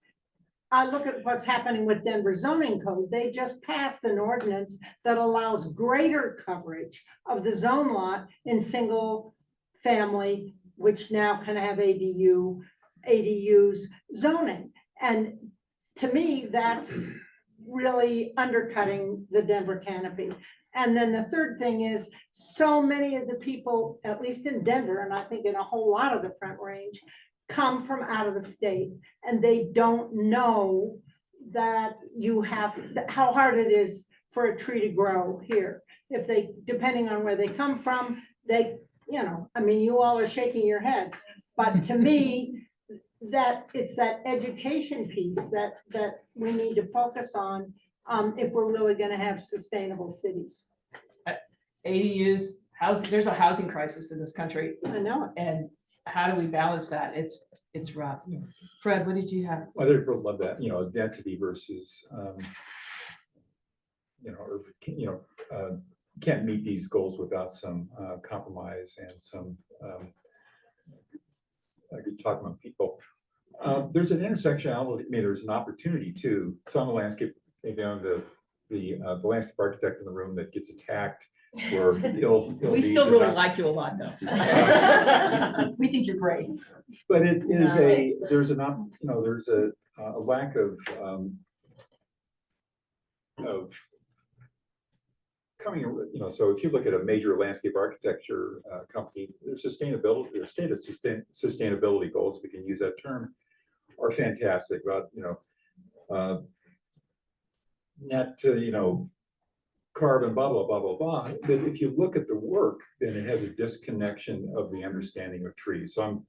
I look at what's happening with Denver zoning code. They just passed an ordinance that allows greater coverage of the zone lot in single family, which now can have ADUs zoning. And to me, that's really undercutting the Denver canopy. And then the third thing is, so many of the people, at least in Denver, and I think in a whole lot of the Front Range, come from out of the state, and they don't know that you have, how hard it is for a tree to grow here. If they, depending on where they come from, they, you know, I mean, you all are shaking your heads, but to me, that it's that education piece that we need to focus on if we're really gonna have sustainable cities. ADUs, there's a housing crisis in this country, I know it. and how do we balance that? It's rough. Fred, what did you have? Other people love that, you know, density versus, you know, or, can't meet these goals without some compromise and some, like you're talking about people There's an intersectionality, I mean, there's an opportunity too. So I'm a landscape, maybe I'm the landscape architect in the room that gets attacked for ill. We deeds still and really not- like you a lot, though. We think you're great. But it is there's there's a lack of coming, so if you look at a major landscape architecture company, their sustainability, their stated sustainability goals, if we can use that term, are fantastic about, net, carbon, blah, blah, blah, blah, blah. But if you look at the work, then it has a disconnection of the understanding of trees. So I'm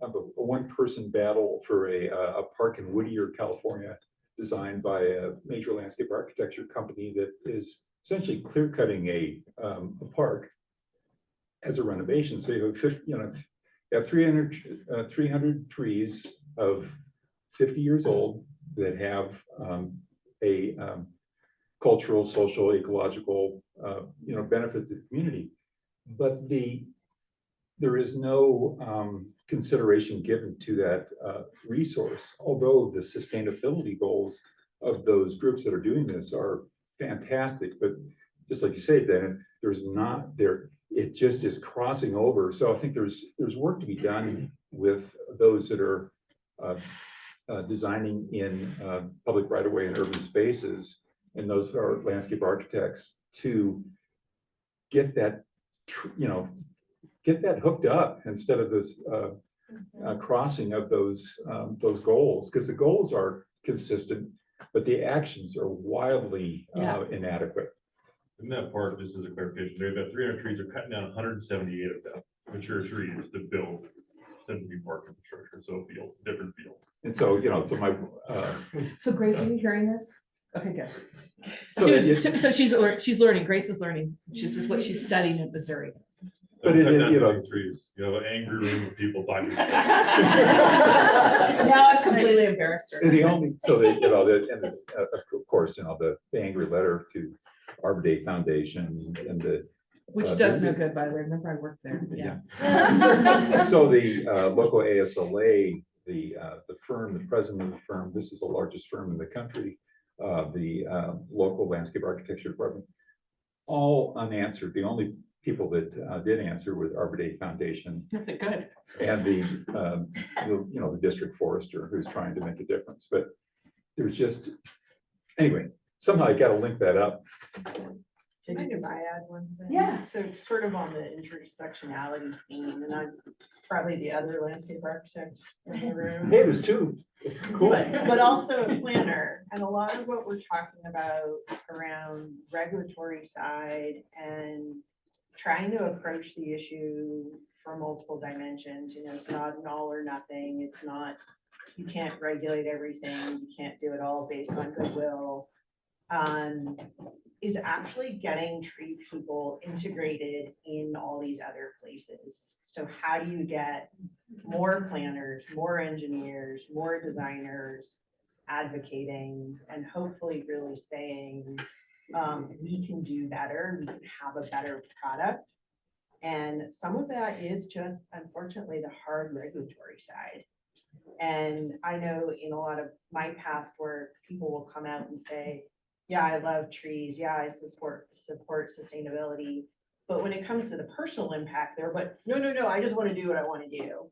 a one-person battle for a park in Whittier, California, designed by a major landscape architecture company that is essentially clear cutting a park as a renovation. So you have 50, you have 300 trees of 50 years old that have a cultural, social, ecological, benefit to the community. But there is no consideration given to that resource, although the sustainability goals of those groups that are doing this are fantastic. But just like you say, then there's not there, it just is crossing over. So I think there's work to be done with those that are designing in public right of way and urban spaces, and those are landscape architects, to get that, get that hooked up instead of this crossing of those goals, because the goals are consistent, but the actions are wildly inadequate. In that park, just as a clarification, there about 300 trees, are cutting down 178 of them, mature trees, to build Central Park infrastructure, so field, different field. And so, so my So Grace, are you hearing this? Okay, good. so So she's learning, Grace is learning. This is what she's studying in Missouri. But Don't it cut is, down those trees, you have an angry room of people talking. Now I've completely embarrassed her. the only, so and of course, the angry letter to Arbor Day Foundation and the Which does no good, by the way. Remember, I worked there. Yeah. so the local ASLA, the firm, the president of the firm, this is the largest firm in the country, the local landscape architecture department, all unanswered. The only people that did answer were the Arbor Day Foundation Good. and the district forester who's trying to make a difference. But there's just, anyway, somehow I got to link that up. Mind if I add one thing? Yeah. So sort of on the intersectionality theme, and I'm probably the other landscape architect in the room. Hey, there's two. Cool. But also a planner, and a lot of what we're talking about around regulatory side and trying to approach the issue from multiple dimensions. It's not an all or nothing. It's not, you can't regulate everything. You can't do it all based on goodwill. Is actually getting tree people integrated in all these other places. So how do you get more planners, more engineers, more designers advocating and hopefully really saying, we can do better, we can have a better product. And some of that is just, unfortunately, the hard regulatory side. And I know in a lot of my past work, people will come out and say, yeah, I love trees. Yeah, I support sustainability. But when it comes to the personal impact there, but no, I just want to do what I want to do.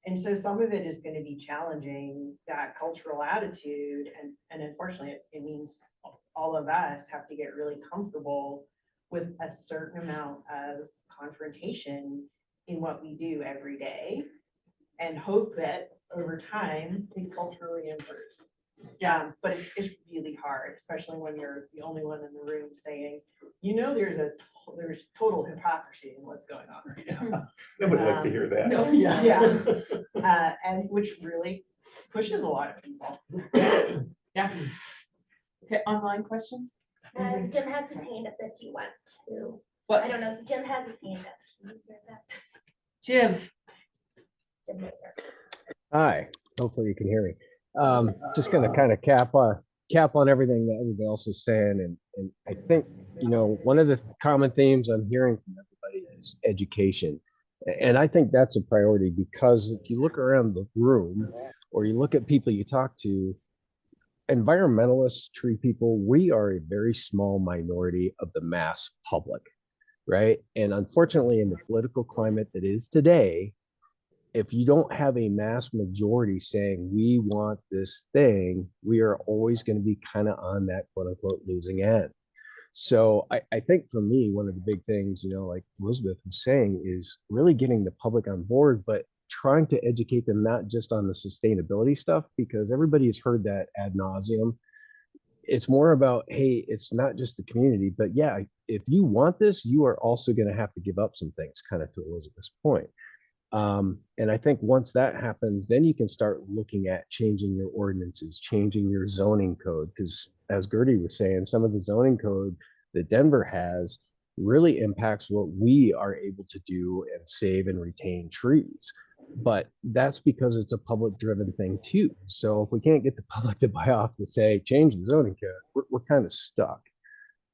And so some of it is going to be challenging that cultural attitude. And unfortunately, it means all of us have to get really comfortable with a certain amount of confrontation in what we do every day and hope that over time it culturally improves. Yeah, but it's really hard, especially when you're the only one in the room saying, there's total hypocrisy in what's going on right now. Nobody likes to hear that. No, yeah. And which really pushes a lot of people. Yeah. Okay, online questions? Jim has his hand up if you want to. What? I don't know, Jim has his hand up. Can you hear that? Jim. Jim Baker. Hi, hopefully you can hear me. Just gonna kind of cap on everything that everybody else is saying. And I think, one of the common themes I'm hearing from everybody is education. And I think that's a priority because if you look around the room or you look at people you talk to, environmentalists, tree people, we are a very small minority of the mass public, right? And unfortunately, in the political climate that is today, if you don't have a mass majority saying we want this thing, we are always going to be kind of on that quote unquote losing end. So I think for me, one of the big things, like Elizabeth was saying, is really getting the public on board, but trying to educate them not just on the sustainability stuff, because everybody has heard that ad nauseum. It's more about, hey, it's not just the community, but yeah, if you want this, you are also going to have to give up some things, kind of to Elizabeth's point. And I think once that happens, then you can start looking at changing your ordinances, changing your zoning code, because as Gertie was saying, some of the zoning code that Denver has really impacts what we are able to do and save and retain trees. But that's because it's a public driven thing too. So if we can't get the public to buy off to say, change the zoning code, we're kind of stuck.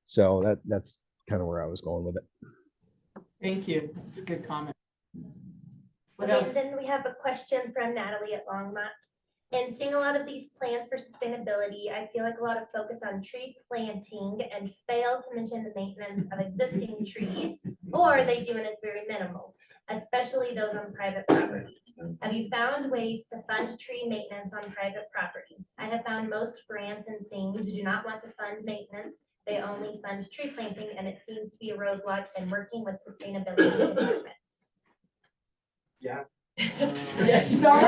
So that's kind of where I was going with it. Thank you. That's a good comment. What Okay, else? then we have a question from Natalie at Longmont. And seeing a lot of these plans for sustainability, I feel like a lot of focus on tree planting and fail to mention the maintenance of existing trees, or they do and it's very minimal, especially those on private property. Have you found ways to fund tree maintenance on private property? I have found most grants and things do not want to fund maintenance. They only fund tree planting, and it seems to be a roadblock in working with sustainability departments. Yeah. Yes, you Yes, are.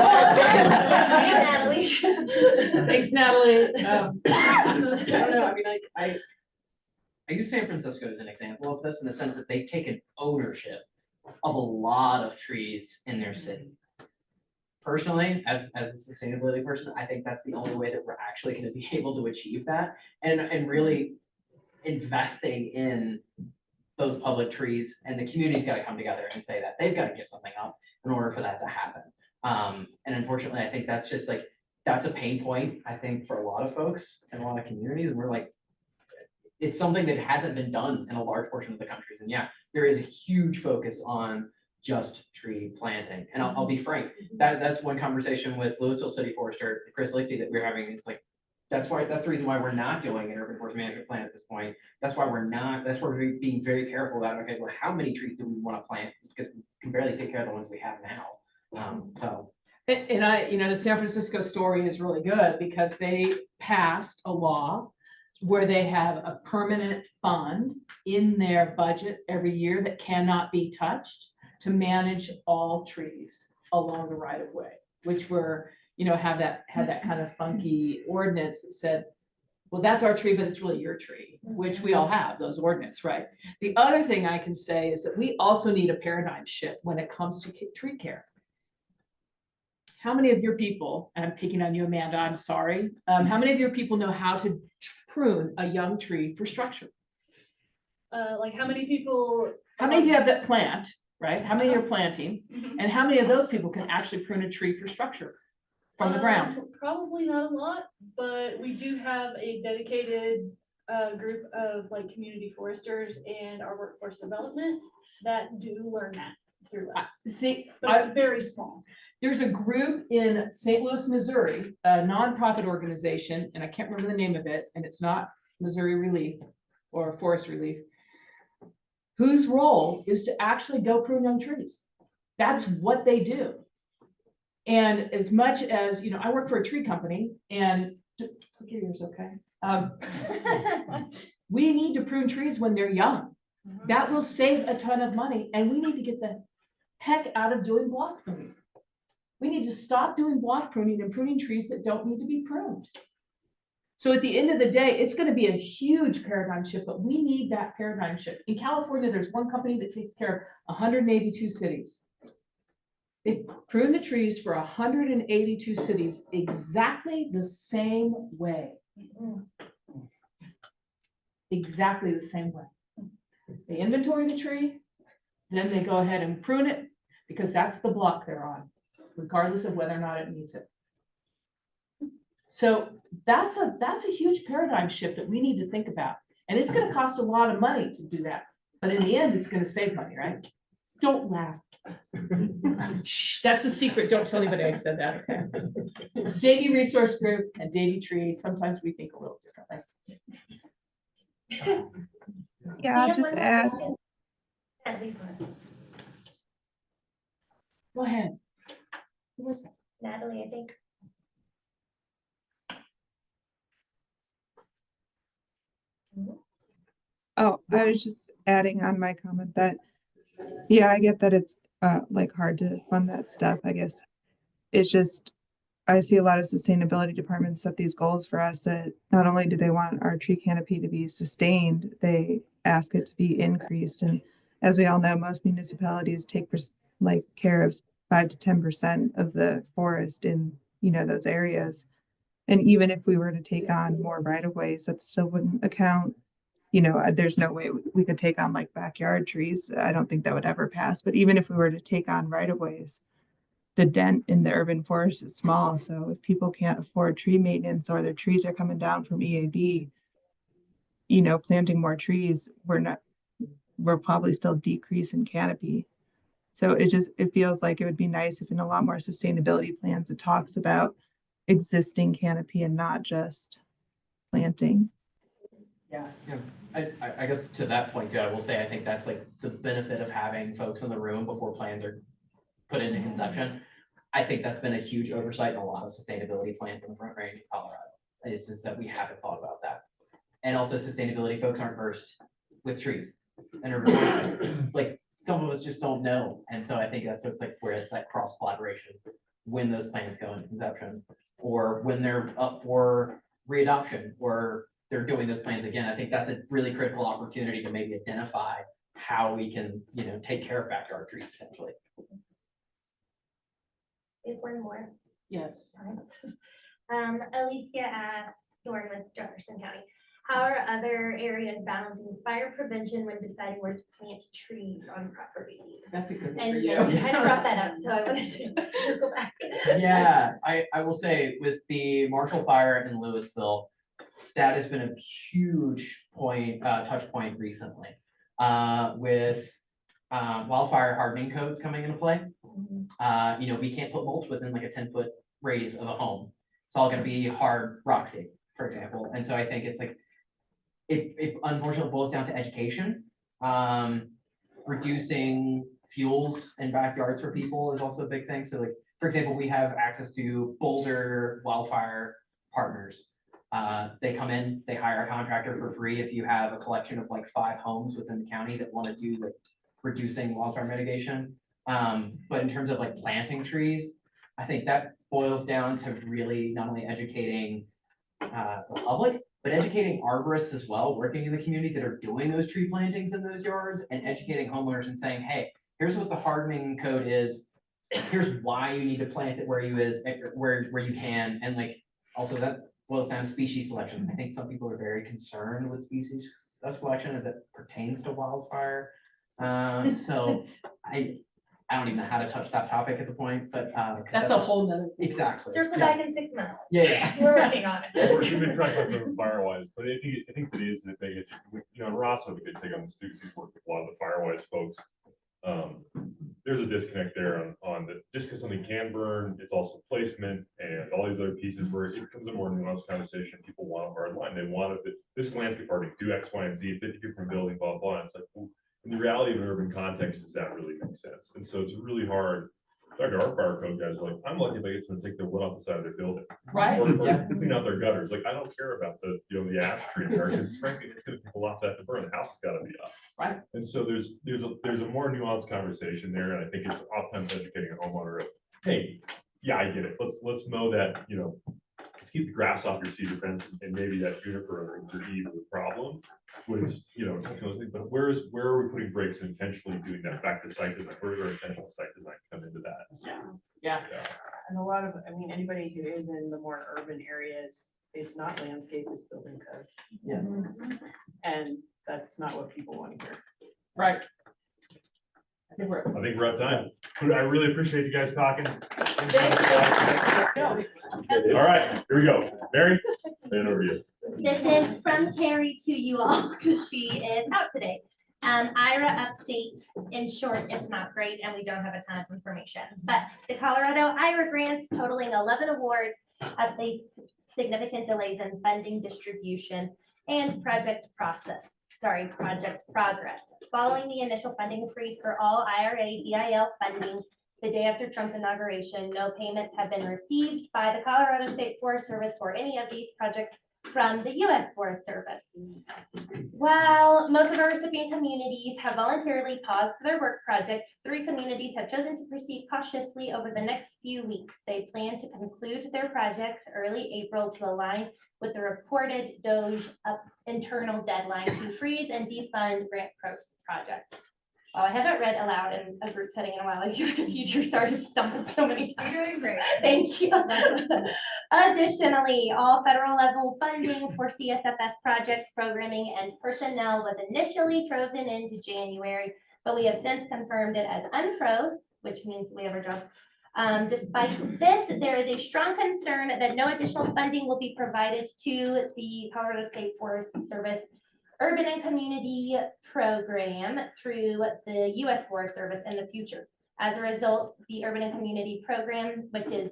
Thanks, Natalie. I don't know, I mean, I use San Francisco as an example of this in the sense that they've taken ownership of a lot of trees in their city. Personally, as a sustainability person, I think that's the only way that we're actually gonna be able to achieve that, and really investing in those public trees, and the community's gotta come together and say that they've gotta give something up in order for that to happen. And unfortunately, I think that's just like, that's a pain point, I think, for a lot of folks and a lot of communities, and we're like, it's something that hasn't been done in a large portion of the countries, and yeah, there is a huge focus on just tree planting, and I'll be frank, that's one conversation with Louisville City Forester, Chris Lichty, that we're having, it's like, that's the reason why we're not doing an urban forest management plan at this point. That's why we're being very careful about, okay, well, how many trees do we want to plant? Because we can barely take care of the ones we have now. So. And the San Francisco story is really good because they passed a law where they have a permanent fund in their budget every year that cannot be touched to manage all trees along the right of way, which were, had that kind of funky ordinance that said, well, that's our tree, but it's really your tree, which we all have those ordinance, right? The other thing I can say is that we also need a paradigm shift when it comes to tree care. How many of your people, and I'm picking on you, Amanda, I'm sorry. How many of your people know how to prune a young tree for structure? Like how many people? How many of you have that plant, right? How many are planting? Mhm. And how many of those people can actually prune a tree for structure from the ground? Probably not a lot, but we do have a dedicated group of like community foresters and our workforce development that do learn that through us. See, But it's very small. there's a group in St. Louis, Missouri, a nonprofit organization, and I can't remember the name of it, and it's not Missouri Relief or Forest Relief, whose role is to actually go prune young trees. That's what they do. And as much as, I work for a tree company, and get yours, okay? We need to prune trees when they're young. That will save a ton of money, and we need to get the heck out of doing block pruning. We need to stop doing block pruning and pruning trees that don't need to be pruned. So at the end of the day, it's going to be a huge paradigm shift, but we need that paradigm shift. In California, there's one company that takes care of 182 cities. They prune the trees for 182 cities exactly the same way. Exactly the same way. They inventory the tree, then they go ahead and prune it because that's the block they're on, regardless of whether or not it needs it. So that's a huge paradigm shift that we need to think about. And it's going to cost a lot of money to do that. But in the end, it's going to save money, right? Don't laugh. Shh, that's a secret. Don't tell anybody I said that, okay? Davey Resource Group and Davey Tree, sometimes we think a little differently. Yeah, I'll We have just one more add, question. At least one. Go ahead. Who was that? Natalie, I think. oh, I was just adding on my comment that, yeah, I get that it's like hard to fund that stuff, I guess. It's just, I see a lot of sustainability departments set these goals for us that not only do they want our tree canopy to be sustained, they ask it to be increased. And as we all know, most municipalities take like care of 5 to 10% of the forest in, you know, those areas. And even if we were to take on more right of ways, that still wouldn't account. You know, there's no way we could take on like backyard trees. I don't think that would ever pass. But even if we were to take on right of ways, the dent in the urban forest is small. So if people can't afford tree maintenance or their trees are coming down from EAB, you know, planting more trees, we're probably still decreasing canopy. So it feels like it would be nice if in a lot more sustainability plans, it talks about existing canopy and not just planting. Yeah, I guess to that point too, I will say, I think that's like the benefit of having folks in the room before plans are put into conception. I think that's been a huge oversight in a lot of sustainability plans in the Front Range of Colorado. It's just that we haven't thought about that. And also sustainability folks aren't versed with trees and urban. Like some of us just don't know. And so I think that's what's like where it's that cross collaboration when those plans go into conception or when they're up for readoption or they're doing those plans again. I think that's a really critical opportunity to maybe identify how we can, you know, take care of backyard trees potentially. We have one more. Yes. Alicia asked, Dorn with Jefferson County, how are other areas balancing fire prevention when deciding where to plant trees on property? That's a good one for And you. I brought that up, so I wanted to circle back. Yeah, I will say with the Marshall Fire in Louisville, that has been a huge point, touch point recently. With wildfire hardening codes coming into play. You know, we can't put mulch within like a 10-foot radius of a home. It's all gonna be hard rockscape, for example. And so I think it's like, it unfortunately boils down to education. Reducing fuels in backyards for people is also a big thing. So like, for example, we have access to Boulder wildfire partners. They come in, they hire a contractor for free if you have a collection of like 5 homes within the county that want to do like reducing wildfire mitigation. But in terms of like planting trees, I think that boils down to really not only educating the public, but educating arborists as well, working in the community that are doing those tree plantings in those yards and educating homeowners and saying, hey, here's what the hardening code is. Here's why you need to plant it where you can. And like, also that boils down to species selection. I think some people are very concerned with species selection as it pertains to wildfire. So I don't even know how to touch that topic at the point, but That's a whole nother thing. exactly. Circle Yeah. back in 6 months. Yeah. We're working on it. We're shooting track on the Firewise, but I think that is that they, you know, Ross had a good take on this too, because he's worked with a lot of the Firewise folks. There's a disconnect there on that. Just because something can burn, it's also placement and all these other pieces where it becomes a more nuanced conversation. People want a hard line. They want this landscape hardening, do X, Y, and Z, 50 different building, blah, blah. And it's like, well, in the reality of an urban context, does that really make sense? And so it's really hard. Like our fire code guys are like, I'm lucky if I get someone to take the wood off the side of their building. Right. Or Yeah. clean out their gutters. Like, I don't care about the, you know, the ash tree there, because frankly, it's gonna take a lot for that to burn. The house has gotta be up. Right. And so there's a more nuanced conversation there, and I think it's oftentimes educating a homeowner of, hey, yeah, I get it. Let's mow that, you know, let's keep the grass off your cedar fence, and maybe that juniper or eve is a problem. Which, you know, but where are we putting breaks and intentionally doing that? Back to site design. Where's our intentional site design come into that? Yeah. And a lot of, I mean, anybody who is in the more urban areas, it's not landscape, it's building code. Yeah. And that's not what people want to hear. Right. I think we're out of time. I really appreciate you guys talking. All right, here we go. Mary, hand over to you. This is from Carrie to you all because she is out today. IRA update, in short, it's not great and we don't have a ton of information, but the Colorado IRA grants totaling 11 awards have faced significant delays in funding distribution and project progress. Following the initial funding freeze for all IRA EIL funding the day after Trump's inauguration, no payments have been received by the Colorado State Forest Service for any of these projects from the U.S. Forest Service. While most of our recipient communities have voluntarily paused their work projects, 3 communities have chosen to proceed cautiously over the next few weeks. They plan to conclude their projects early April to align with the reported DOGE internal deadline to freeze and defund grant projects. While I haven't read aloud in a group setting in a while, I feel like a teacher started stumbling so many times. You're doing great. Thank you. Additionally, all federal level funding for CSFS projects, programming, and personnel was initially frozen into January, but we have since confirmed it as unfroze, which means we have our jobs. Despite this, there is a strong concern that no additional funding will be provided to the Colorado State Forest Service Urban and Community Program through the U.S. Forest Service in the future. As a result, the Urban and Community Program, which is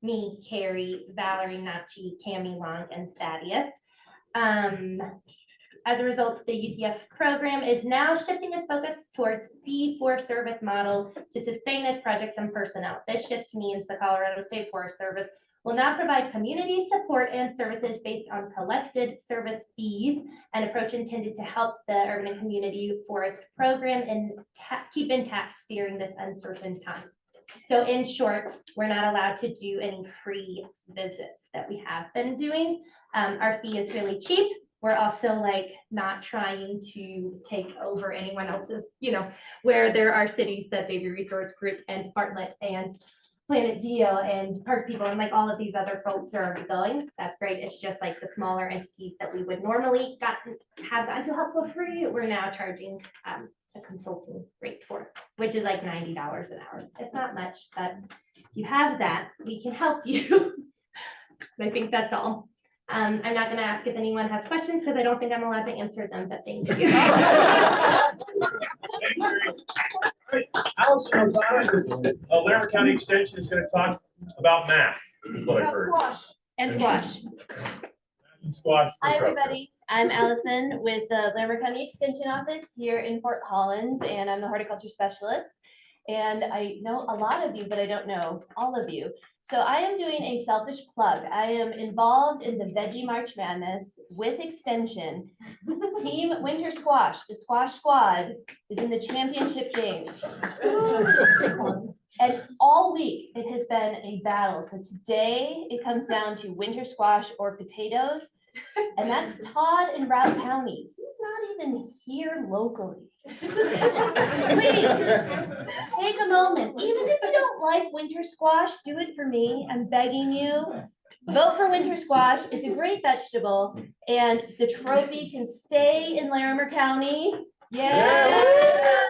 me, Carrie, Valerie, Nachi, Cami Long, and Thaddeus. As a result, the UCF program is now shifting its focus towards fee-for-service model to sustain its projects and personnel. This shift means the Colorado State Forest Service will now provide community support and services based on collected service fees, an approach intended to help the Urban and Community Forest Program and keep intact during this uncertain time. So in short, we're not allowed to do any free visits that we have been doing. Our fee is really cheap. We're also like not trying to take over anyone else's, where there are cities that Davey Resource Group and Bartlett and Planet Geo and Park People and like all of these other folks are already going. That's great. It's just like the smaller entities that we would normally have gotten to help for free. We're now charging a consulting rate for, which is like $90 an hour. It's not much, but if you have that, we can help you. I think that's all. I'm not going to ask if anyone has questions because I don't think I'm allowed to answer them, but thank you. Allison O'Connor, Larimer County Extension is going to talk about math. Is what I've heard. And squash. Squash. Hi, everybody. I'm Allison with the Larimer County Extension Office here in Fort Collins, and I'm the horticulture specialist. And I know a lot of you, but I don't know all of you. So I am doing a selfish plug. I am involved in the Veggie March Madness with Extension. Team Winter Squash, the Squash Squad, is in the championship game. And all week it has been a battle. So today it comes down to winter squash or potatoes. And that's Todd in Route County. He's not even here locally. Please take a moment. Even if you don't like winter squash, do it for me. I'm begging you. Vote for winter squash. It's a great vegetable. And the trophy can stay in Larimer County. Yeah.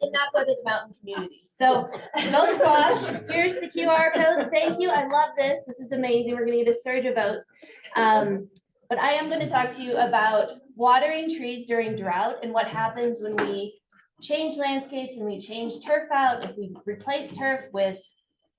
Did not go to the mountain communities. So vote squash. Here's the QR code. Thank you. I love this. This is amazing. We're going to get a surge of votes. But I am going to talk to you about watering trees during drought and what happens when we change landscapes and we change turf out. If we replace turf with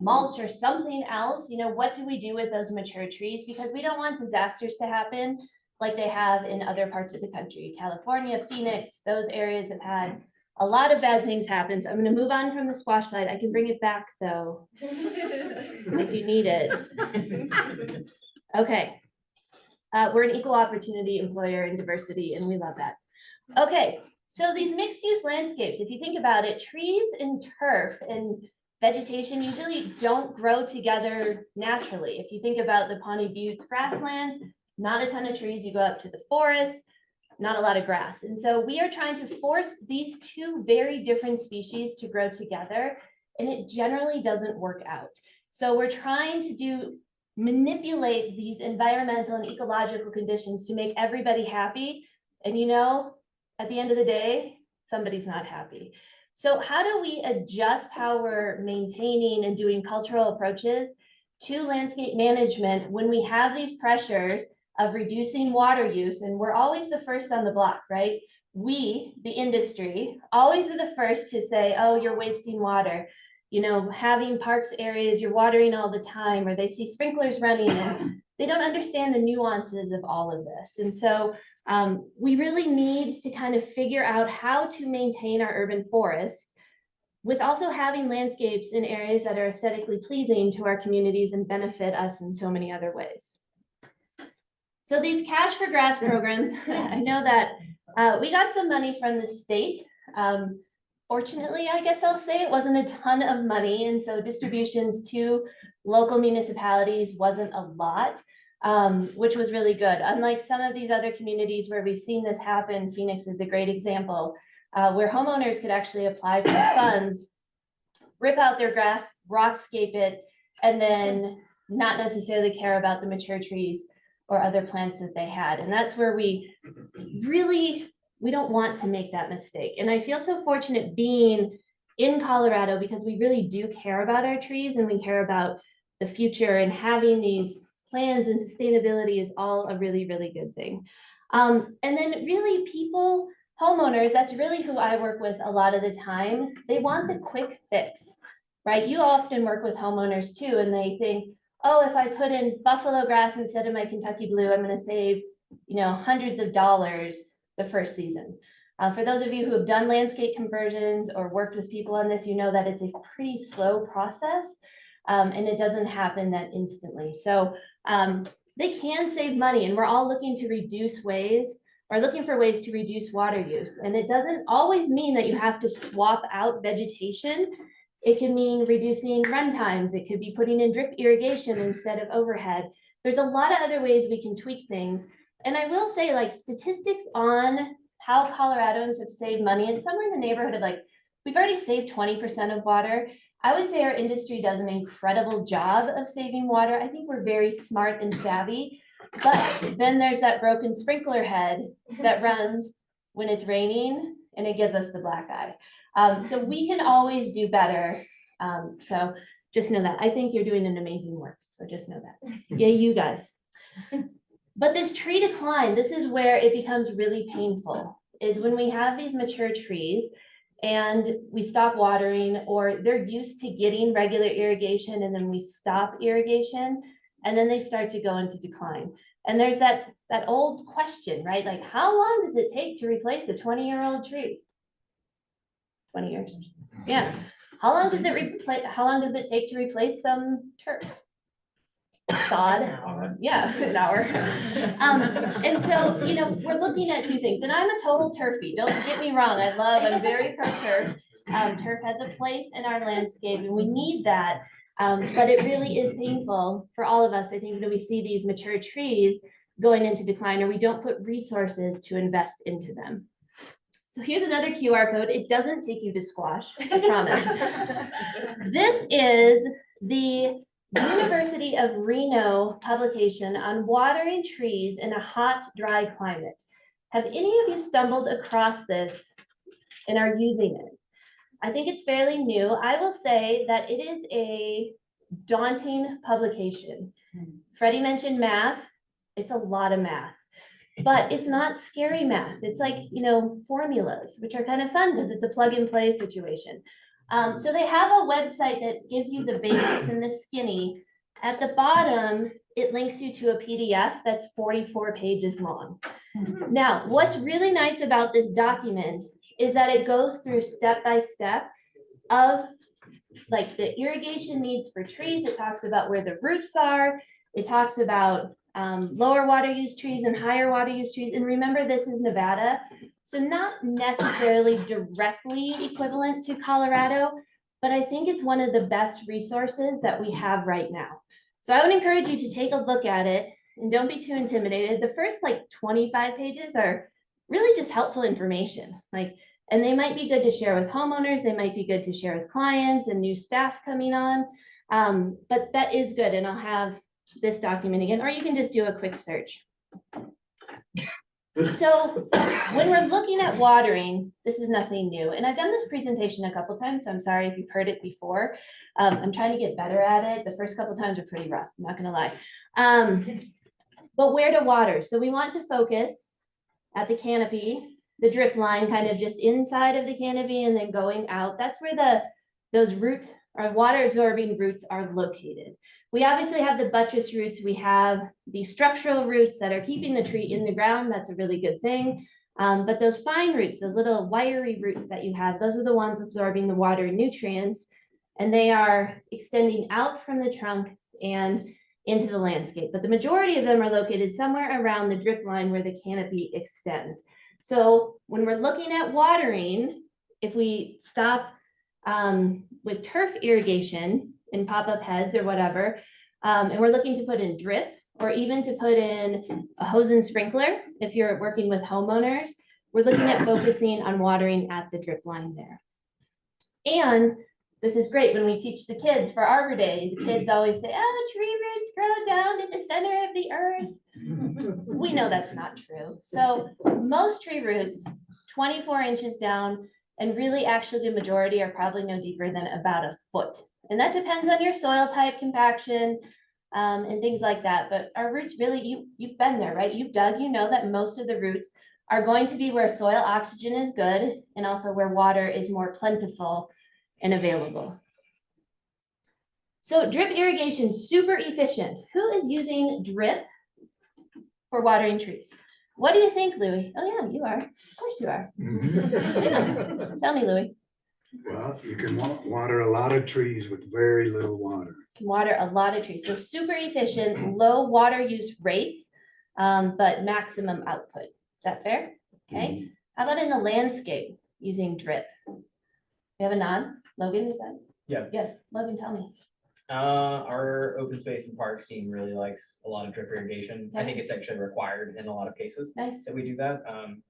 mulch or something else, what do we do with those mature trees? Because we don't want disasters to happen like they have in other parts of the country. California, Phoenix, those areas have had a lot of bad things happen. So I'm going to move on from the squash side. I can bring it back though, if you need it. Okay. We're an equal opportunity employer in diversity, and we love that. Okay. So these mixed use landscapes, if you think about it, trees and turf and vegetation usually don't grow together naturally. If you think about the Pawnee Buttes grasslands, not a ton of trees. You go up to the forest, not a lot of grass. And so we are trying to force these two very different species to grow together, and it generally doesn't work out. So we're trying to manipulate these environmental and ecological conditions to make everybody happy. And at the end of the day, somebody's not happy. So how do we adjust how we're maintaining and doing cultural approaches to landscape management when we have these pressures of reducing water use? And we're always the first on the block, right? we, the industry, always are the first to say, oh, you're wasting water. You know, having parks areas, you're watering all the time, or they see sprinklers running and they don't understand the nuances of all of this. And so we really need to kind of figure out how to maintain our urban forest with also having landscapes in areas that are aesthetically pleasing to our communities and benefit us in so many other ways. So these Cash for Grass programs, I know that we got some money from the state. Fortunately, I guess I'll say it wasn't a ton of money. And so distributions to local municipalities wasn't a lot, which was really good. Unlike some of these other communities where we've seen this happen, Phoenix is a great example, where homeowners could actually apply for funds, rip out their grass, rockscape it, and then not necessarily care about the mature trees or other plants that they had. And that's where we don't want to make that mistake. And I feel so fortunate being in Colorado because we really do care about our trees and we care about the future, and having these plans and sustainability is all a really, really good thing. And then really people, homeowners, that's really who I work with a lot of the time. They want the quick fix, right? You often work with homeowners too, and they think, oh, if I put in buffalo grass instead of my Kentucky blue, I'm going to save, you know, hundreds of dollars the first season. For those of you who have done landscape conversions or worked with people on this, you know that it's a pretty slow process, and it doesn't happen that instantly. So they can save money, and we're all looking for ways to reduce water use. And it doesn't always mean that you have to swap out vegetation. It can mean reducing run times. It could be putting in drip irrigation instead of overhead. There's a lot of other ways we can tweak things. And I will say, like, statistics on how Coloradans have saved money, it's somewhere in the neighborhood of, like, we've already saved 20% of water. I would say our industry does an incredible job of saving water. I think we're very smart and savvy, but then there's that broken sprinkler head that runs when it's raining and it gives us the black eye. So we can always do better. So just know that. I think you're doing an amazing work. So just know that. Yay, you guys. But this tree decline, this is where it becomes really painful, is when we have these mature trees and we stop watering, or they're used to getting regular irrigation and then we stop irrigation and then they start to go into decline. And there's that old question, right? Like, how long does it take to replace a 20-year-old tree? 20 years. Yeah. How long does it take to replace some turf? Sod. Yeah, an hour. And so, you know, we're looking at two things, and I'm a total turfie. Don't get me wrong. I'm very pro turf. Turf has a place in our landscape and we need that. But it really is painful for all of us. I think when we see these mature trees going into decline, or we don't put resources to invest into them. So here's another QR code. It doesn't take you to squash, I promise. This is the University of Reno publication on watering trees in a hot, dry climate. Have any of you stumbled across this and are using it? I think it's fairly new. I will say that it is a daunting publication. Freddie mentioned math. It's a lot of math, but it's not scary math. It's like, you know, formulas, which are kind of fun because it's a plug and play situation. So they have a website that gives you the basics in the skinny. At the bottom, it links you to a PDF that's 44 pages long. Now, what's really nice about this document is that it goes through step by step of, like, the irrigation needs for trees. It talks about where the roots are. It talks about lower water use trees and higher water use trees. And remember, this is Nevada, so not necessarily directly equivalent to Colorado, but I think it's one of the best resources that we have right now. So I would encourage you to take a look at it and don't be too intimidated. The first, like, 25 pages are really just helpful information, like, and they might be good to share with homeowners. They might be good to share with clients and new staff coming on. But that is good. And I'll have this document again, or you can just do a quick search. So when we're looking at watering, this is nothing new. And I've done this presentation a couple times, so I'm sorry if you've heard it before. I'm trying to get better at it. The first couple times are pretty rough, I'm not gonna lie. But where to water? So we want to focus at the canopy the drip line kind of just inside of the canopy and then going out. That's where those root or water absorbing roots are located. We obviously have the buttress roots. We have the structural roots that are keeping the tree in the ground. That's a really good thing. But those fine roots, those little wiry roots that you have, those are the ones absorbing the water and nutrients, and they are extending out from the trunk and into the landscape. But the majority of them are located somewhere around the drip line where the canopy extends. So when we're looking at watering, if we stop with turf irrigation in pop-up heads or whatever, and we're looking to put in drip, or even to put in a hose and sprinkler, if you're working with homeowners, we're looking at focusing on watering at the drip line there. And this is great when we teach the kids for Arbor Day. The kids always say, oh, tree roots grow down in the center of the earth. We know that's not true. So most tree roots, 24 inches down, and really actually the majority are probably no deeper than about a foot. And that depends on your soil type, compaction, and things like that. But our roots really, you've been there, right? You've dug, you know that most of the roots are going to be where soil oxygen is good and also where water is more plentiful and available. So drip irrigation, super efficient. Who is using drip for watering trees? What do you think, Louis? Oh yeah, you are. Of course you are. Yeah. Tell me, Louis. Well, you can water a lot of trees with very little water. Can water a lot of trees. So super efficient, low water use rates, but maximum output. Is that fair? Okay. How about in the landscape using drip? We have a nod. Logan, is that? Yeah. Yes, Logan, tell me. Our open space and parks team really likes a lot of drip irrigation. I think it's actually required in a lot of cases Nice. that we do that,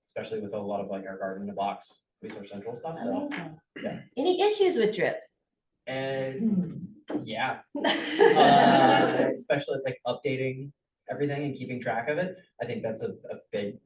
especially with a lot of like our garden in a box, resource central stuff. So, Amazing. yeah. Any issues with drip? And yeah, especially like updating everything and keeping track of it. I think that's a big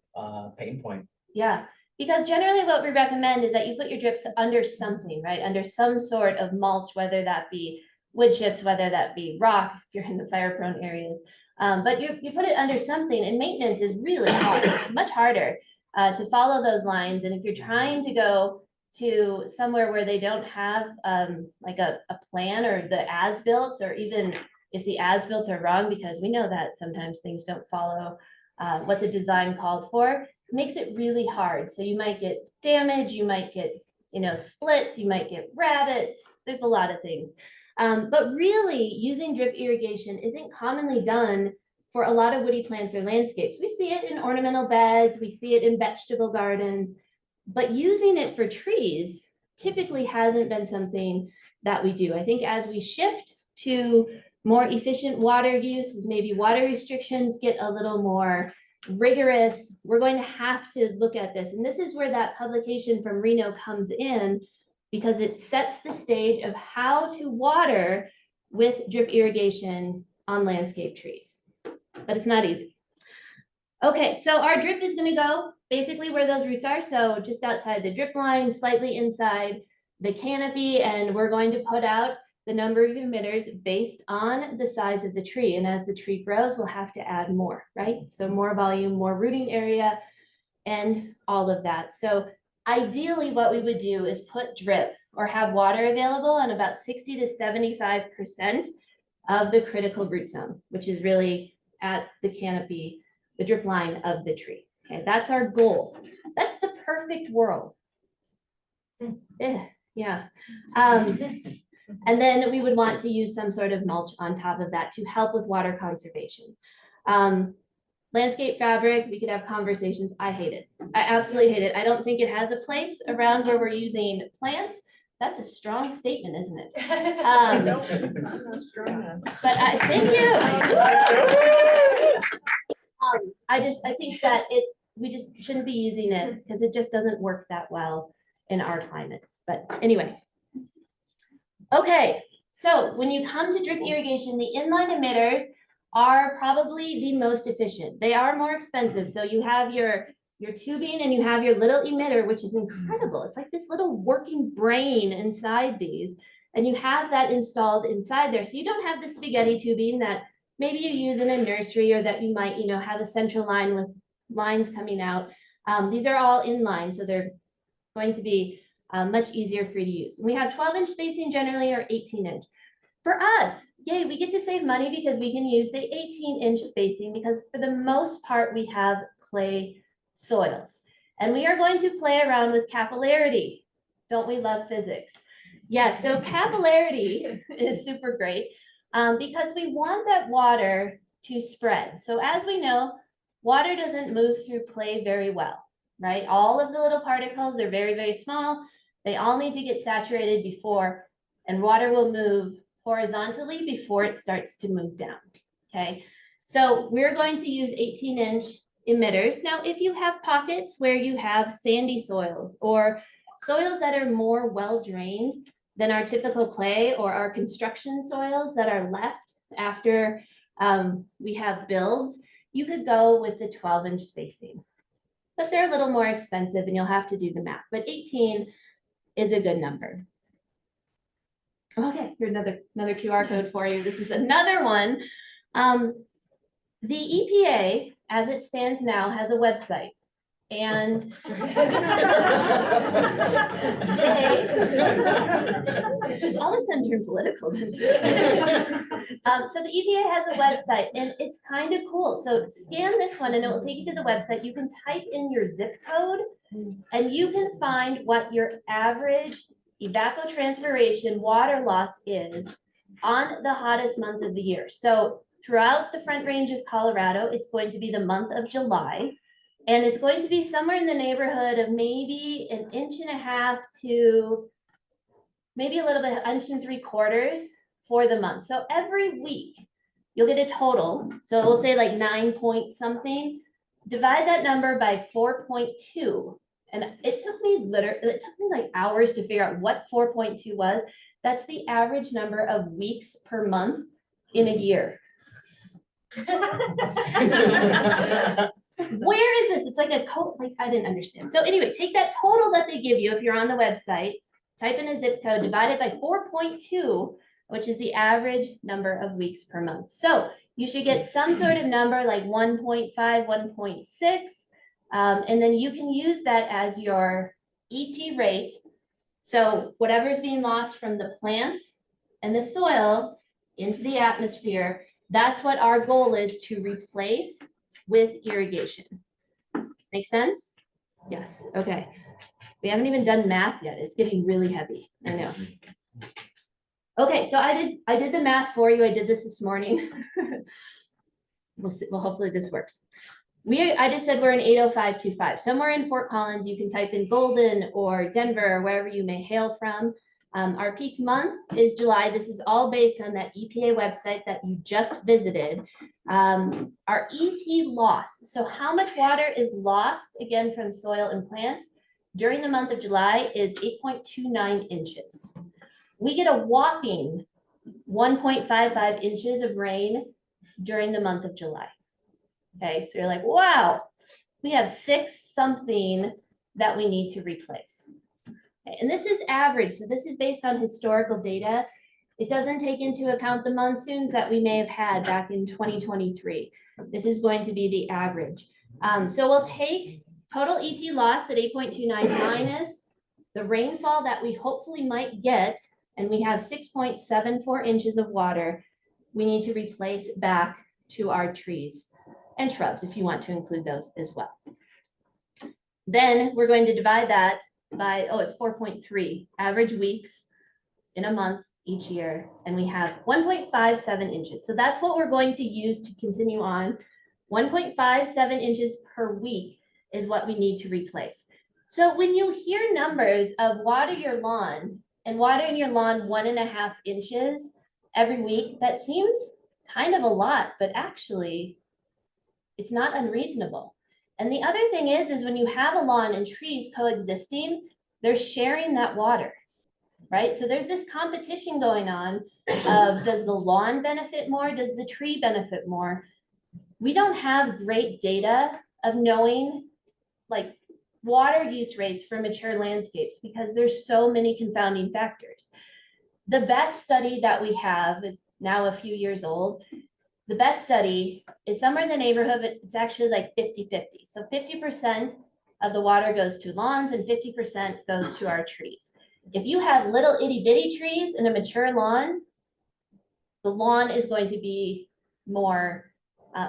pain point. Yeah, because generally what we recommend is that you put your drips under something, right? Under some sort of mulch, whether that be wood chips, whether that be rock, if you're in the fire prone areas. But you put it under something, and maintenance is really hard, much harder to follow those lines. And if you're trying to go to somewhere where they don't have like a plan or the as-built, or even if the as-built are wrong, because we know that sometimes things don't follow what the design called for, it makes it really hard. So you might get damage, you might get, splits, you might get rabbits. There's a lot of things. But really using drip irrigation isn't commonly done for a lot of woody plants or landscapes. We see it in ornamental beds, we see it in vegetable gardens, but using it for trees typically hasn't been something that we do. I think as we shift to more efficient water use, as maybe water restrictions get a little more rigorous, we're going to have to look at this. And this is where that publication from Reno comes in, because it sets the stage of how to water with drip irrigation on landscape trees. But it's not easy. Okay, so our drip is going to go basically where those roots are. So just outside the drip line, slightly inside the canopy, and we're going to put out the number of emitters based on the size of the tree. And as the tree grows, we'll have to add more, right? So more volume, more rooting area, and all of that. So ideally what we would do is put drip or have water available on about 60 to 75% of the critical root zone, which is really at the canopy, the drip line of the tree. Okay, that's our goal. That's the perfect world. Yeah. And then we would want to use some sort of mulch on top of that to help with water conservation. Landscape fabric, we could have conversations. I hate it. I absolutely hate it. I don't think it has a place around where we're using plants. That's a strong statement, isn't it? But thank you. I think that we just shouldn't be using it because it just doesn't work that well in our climate. But anyway. Okay, so when you come to drip irrigation, the inline emitters are probably the most efficient. They are more expensive. So you have your tubing and you have your little emitter, which is incredible. It's like this little working brain inside these, and you have that installed inside there. So you don't have the spaghetti tubing that maybe you use in a nursery, or that you might, have a central line with lines coming out. These are all inline, so they're going to be much easier for you to use. We have 12-inch spacing generally, or 18-inch. For us, yay, we get to save money because we can use the 18-inch spacing, because for the most part, we have clay soils. And we are going to play around with capillarity. Don't we love physics? Yes, so capillarity is super great because we want that water to spread. So as we know, water doesn't move through clay very well, right? All of the little particles are very, very small. They all need to get saturated before, and water will move horizontally before it starts to move down, okay? So we're going to use 18-inch emitters. Now, if you have pockets where you have sandy soils or soils that are more well-drained than our typical clay, or our construction soils that are left after we have builds, you could go with the 12-inch spacing. But they're a little more expensive and you'll have to do the math, but 18 is a good number. Okay, here's another QR code for you. This is another one. The EPA, as it stands now, has a website. And it's all of a sudden turned political. So the EPA has a website and it's kind of cool. So scan this one and it will take you to the website. You can type in your zip code and you can find what your average evapotranspiration water loss is on the hottest month of the year. So throughout the Front Range of Colorado, it's going to be the month of July. And it's going to be somewhere in the neighborhood of maybe 1.5 inches to maybe a little bit, 1.75 inches for the month. So every week you'll get a total. So we'll say like 9 point something. Divide that number by 4.2. And it took me like hours to figure out what 4.2 was. That's the average number of weeks per month in a year. Where is this? It's like a code, like I didn't understand. So anyway, take that total that they give you if you're on the website, type in a zip code, divide it by 4.2, which is the average number of weeks per month. So you should get some sort of number like 1.5, 1.6, and then you can use that as your ET rate. So whatever's being lost from the plants and the soil into the atmosphere, that's what our goal is to replace with irrigation. Make sense? Yes, okay. We haven't even done math yet. It's getting really heavy, I know. Okay, so I did the math for you. I did this morning. We'll see, well, hopefully this works. I just said we're in 80525. Somewhere in Fort Collins, you can type in Golden or Denver or wherever you may hail from. Our peak month is July. This is all based on that EPA website that you just visited. Our ET loss, so how much water is lost, again, from soil and plants during the month of July is 8.29 inches. We get a whopping 1.55 inches of rain during the month of July. Okay, so you're like, wow, we have 6 something that we need to replace. And this is average, so this is based on historical data. It doesn't take into account the monsoons that we may have had back in 2023. This is going to be the average. So we'll take total ET loss at 8.29 minus the rainfall that we hopefully might get, and we have 6.74 inches of water we need to replace back to our trees and shrubs, if you want to include those as well. Then we're going to divide that by, oh, it's 4.3 average weeks in a month each year, and we have 1.57 inches. So that's what we're going to use to continue on. 1.57 inches per week is what we need to replace. So when you hear numbers of water your lawn and water in your lawn 1.5 inches every week, that seems kind of a lot, but actually it's not unreasonable. And the other thing is when you have a lawn and trees coexisting, they're sharing that water, right? So there's this competition going on of, does the lawn benefit more? Does the tree benefit more? We don't have great data of knowing like water use rates for mature landscapes because there's so many confounding factors. The best study that we have is now a few years old. The best study is somewhere in the neighborhood, it's actually like 50-50. So 50% of the water goes to lawns and 50% goes to our trees. If you have little itty bitty trees in a mature lawn, the lawn is going to be more,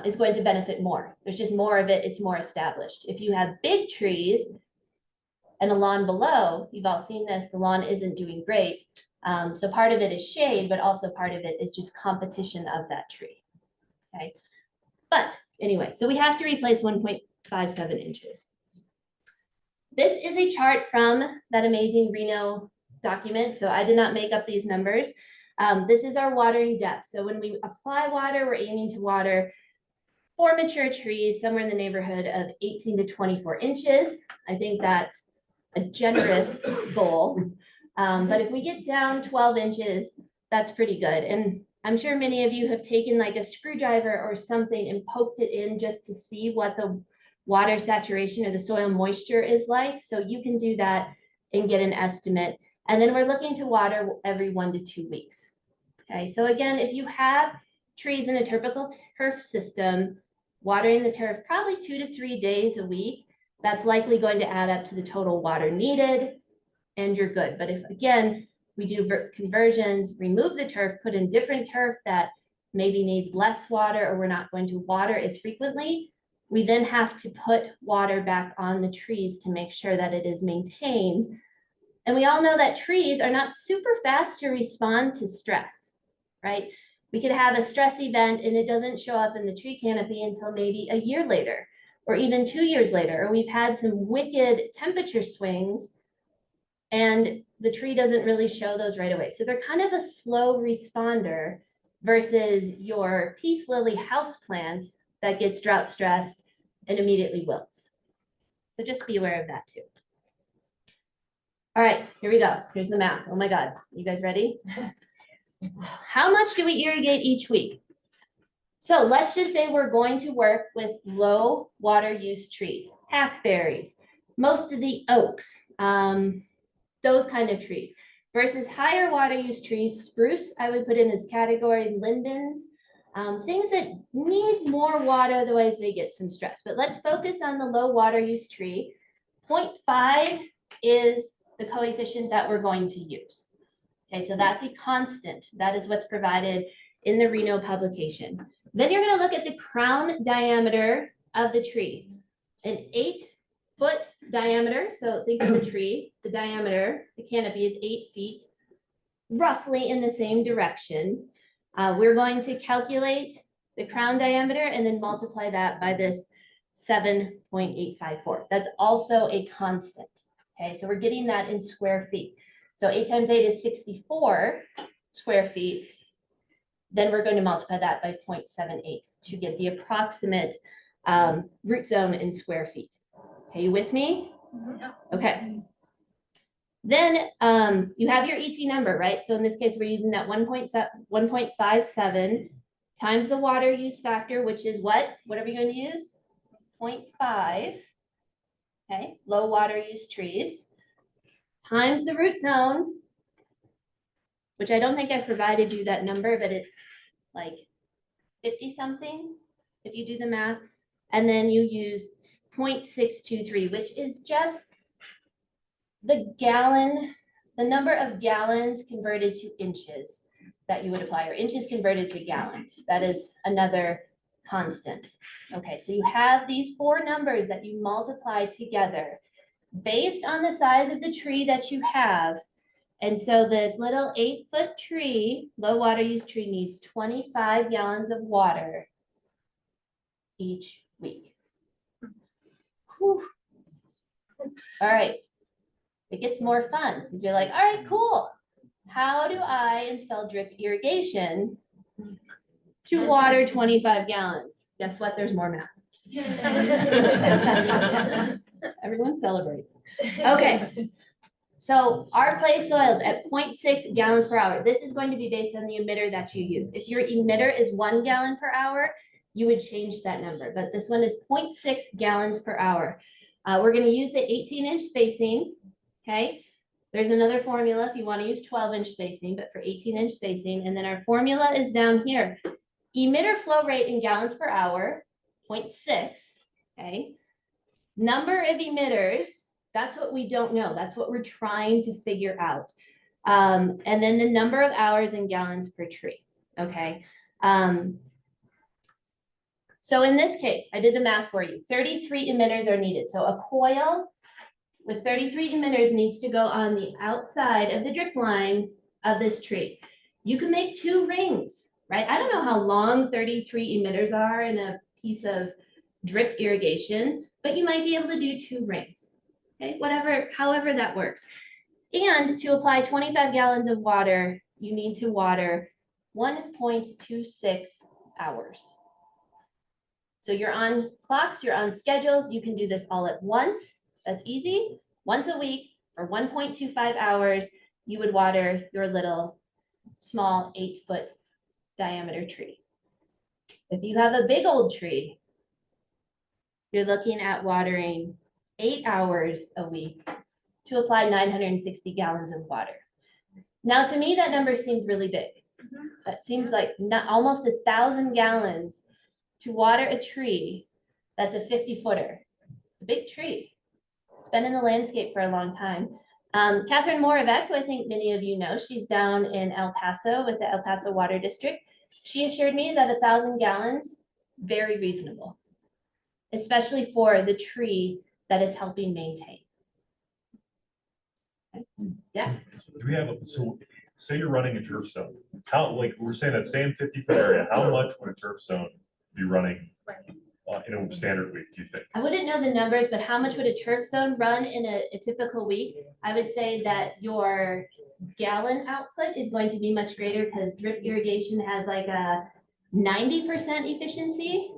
is going to benefit more. There's just more of it, it's more established. If you have big trees and a lawn below, you've all seen this, the lawn isn't doing great. So part of it is shade, but also part of it is just competition of that tree. Okay. But anyway, so we have to replace 1.57 inches. This is a chart from that amazing Reno document. So I did not make up these numbers. This is our watering depth. So when we apply water, we're aiming to water for mature trees somewhere in the neighborhood of 18 to 24 inches. I think that's a generous goal. But if we get down 12 inches, that's pretty good. And I'm sure many of you have taken like a screwdriver or something and poked it in just to see what the water saturation or the soil moisture is like. So you can do that and get an estimate. And then we're looking to water every 1 to 2 weeks. Okay, so again, if you have trees in a typical turf system, watering the turf probably 2 to 3 days a week, that's likely going to add up to the total water needed, and you're good. But if, again, we do conversions, remove the turf, put in different turf that maybe needs less water, or we're not going to water as frequently, we then have to put water back on the trees to make sure that it is maintained. And we all know that trees are not super fast to respond to stress, right? We could have a stress event and it doesn't show up in the tree canopy until maybe a year later, or even 2 years later, or we've had some wicked temperature swings and the tree doesn't really show those right away. So they're kind of a slow responder versus your peace lily houseplant that gets drought stressed and immediately wilts. So just be aware of that too. All right, here we go. Here's the math. Oh my God, you guys ready? How much do we irrigate each week? So let's just say we're going to work with low water use trees, hackberries, most of the oaks, those kind of trees, versus higher water use trees. Spruce, I would put in this category, lindens, things that need more water, otherwise they get some stress. But let's focus on the low water use tree. 0.5 is the coefficient that we're going to use. Okay, so that's a constant. That is what's provided in the Reno publication. Then you're going to look at the crown diameter of the tree. An 8-foot diameter, so think of the tree, the diameter, the canopy is 8 feet, roughly in the same direction. We're going to calculate the crown diameter and then multiply that by this 7.854. That's also a constant. Okay, so we're getting that in square feet. So 8 times 8 is 64 square feet. Then we're going to multiply that by 0.78 to get the approximate root zone in square feet. Okay, you with me? Okay. Then you have your ET number, right? So in this case, we're using that 1.57 times the water use factor, which is what? What are we going to use? 0.5. Okay, low water use trees, times the root zone, which I don't think I provided you that number, but it's like 50 something if you do the math. And then you use 0.623, which is just the gallon, the number of gallons converted to inches that you would apply, or inches converted to gallons. That is another constant. Okay, so you have these 4 numbers that you multiply together based on the size of the tree that you have. And so this little 8-foot tree, low water use tree, needs 25 gallons of water each week. Whew. All right, it gets more fun because you're like, all right, cool. How do I install drip irrigation to water 25 gallons? Guess what? There's more math. Everyone celebrate. Okay. So our clay soils at 0.6 gallons per hour. This is going to be based on the emitter that you use. If your emitter is 1 gallon per hour, you would change that number. But this one is 0.6 gallons per hour. We're going to use the 18-inch spacing. Okay. There's another formula if you want to use 12-inch spacing, but for 18-inch spacing. And then our formula is down here. Emitter flow rate in gallons per hour, 0.6. Okay. Number of emitters, that's what we don't know. That's what we're trying to figure out. And then the number of hours in gallons per tree, okay? So in this case, I did the math for you. 33 emitters are needed. So a coil with 33 emitters needs to go on the outside of the drip line of this tree. You can make 2 rings, right? I don't know how long 33 emitters are in a piece of drip irrigation, but you might be able to do 2 rings, okay? Whatever, however that works. And to apply 25 gallons of water, you need to water 1.26 hours. So you're on clocks, you're on schedules, you can do this all at once. That's easy. Once a week for 1.25 hours, you would water your little small 8-foot diameter tree. If you have a big old tree, you're looking at watering 8 hours a week to apply 960 gallons of water. Now, to me, that number seems really big. That seems like almost 1,000 gallons to water a tree that's a 50-footer. A big tree. It's been in the landscape for a long time. Catherine Moravec, who I think many of you know, she's down in El Paso with the El Paso Water District. She assured me that 1,000 gallons, very reasonable, especially for the tree that it's helping maintain. Yeah. Do we have, so say you're running a turf zone, how, like, we're saying that same 50-foot area, how much would a turf zone be running in a standard week, do you think? I wouldn't know the numbers, but how much would a turf zone run in a typical week? I would say that your gallon output is going to be much greater because drip irrigation has like a 90% efficiency.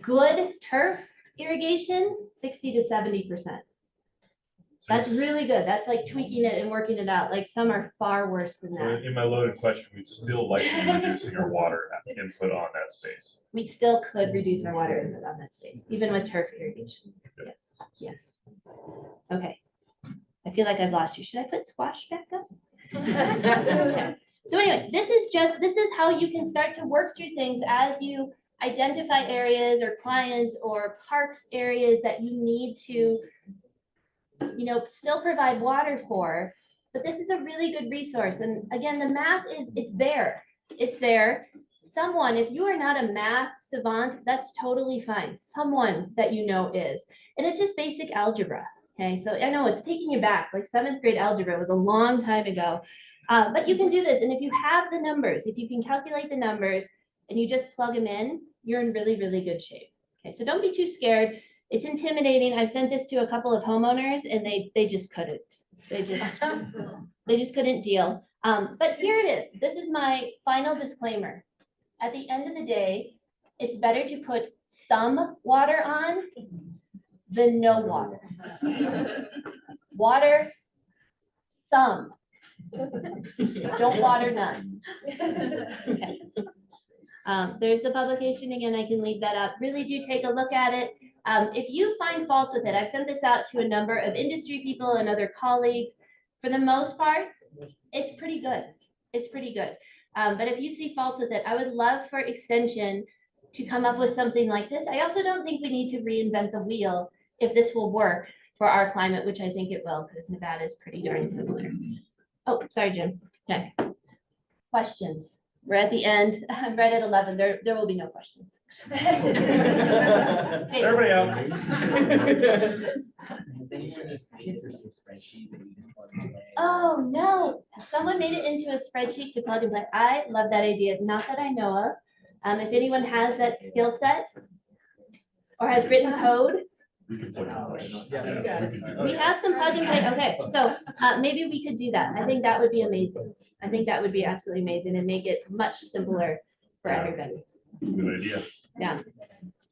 Good turf irrigation, 60 to 70%. That's really good. That's like tweaking it and working it out. Like some are far worse than So that. in my loaded question, we'd still like to be reducing our water input on that space. We still could reduce our water input on that space, even with turf irrigation. Yes, yes. Okay. I feel like I've lost you. Should I put squash back up? Okay. So anyway, this is how you can start to work through things as you identify areas or clients or parks areas that you need to, you know, still provide water for. But this is a really good resource. And again, the math is, it's there. It's there. Someone, if you are not a math savant, that's totally fine. Someone that you know is. And it's just basic algebra. Okay, so I know it's taking you back, like 7th grade algebra was a long time ago. But you can do this. And if you have the numbers, if you can calculate the numbers and you just plug them in, you're in really, really good shape. Okay, so don't be too scared. It's intimidating. I've sent this to a couple of homeowners and they just couldn't. They just couldn't deal. But here it is. This is my final disclaimer. At the end of the day, it's better to put some water on than no water. Water some. Don't water none. Okay. There's the publication again. I can leave that up. Really do take a look at it. If you find faults with it, I've sent this out to a number of industry people and other colleagues. For the most part, it's pretty good. It's pretty good. But if you see faults with it, I would love for Extension to come up with something like this. I also don't think we need to reinvent the wheel if this will work for our climate, which I think it will, because Nevada is pretty darn similar. Oh, sorry, Jim. Okay. Questions? We're at the end. I'm right at 11. There will be no questions. Everybody out. Oh, no. Someone made it into a spreadsheet to plug and play. I love that idea. Not that I know of. If anyone has that skill set or has written code, We can plug it. we have some plug and play. Okay, so maybe we could do that. I think that would be amazing. I think that would be absolutely amazing and make it much simpler for everybody. Good idea. Yeah.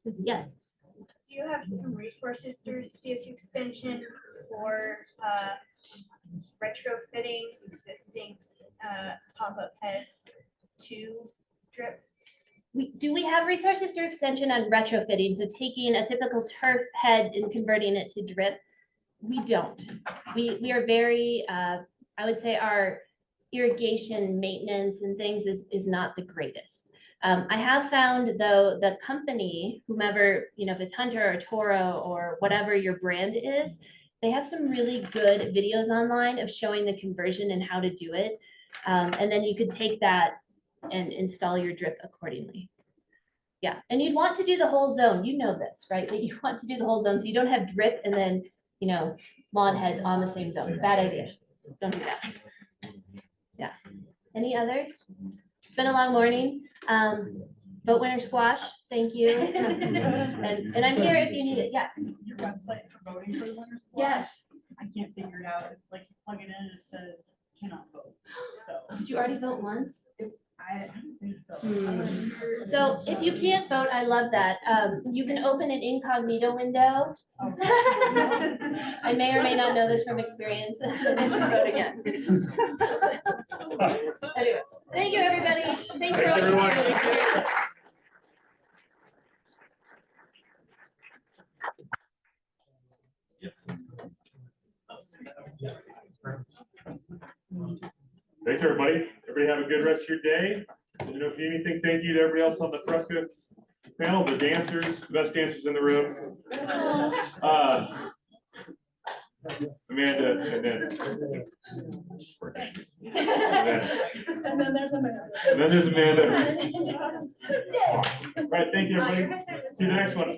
Yes. Do you have some resources through CSU Extension for retrofitting existing pop-up heads to drip? We have resources through Extension on retrofitting, so taking a typical turf head and converting it to drip? We don't. We are very, I would say our irrigation maintenance and things is not the greatest. I have found though, the company, whomever, if it's Hunter or Toro or whatever your brand is, they have some really good videos online of showing the conversion and how to do it. And then you could take that and install your drip accordingly. Yeah, and you'd want to do the whole zone. You know this, right? That you want to do the whole zone so you don't have drip and then, lawn heads on the same zone. Bad idea. Don't do that. Yeah. Any others? It's been a long morning. Vote winter squash. Thank you. And I'm here if you need it. Yes. Your website for voting for the winter squash? Yes. I can't figure it out. It's like you plug it in and it says cannot vote. So Did you already vote once? I don't think so. So if you can't vote, I love that. You can open an incognito window. I may or may not know this from experience. And then vote again. Anyway, thank you, everybody. Thanks for what you do. Thanks, everybody. Everybody have a good rest of your day. If you need anything, thank you to everybody else on the Fresca panel, the dancers, the best dancers in the room. Amanda, and then. And then there's Amanda. And then there's Amanda. All right, thank you, everybody. See you the next one.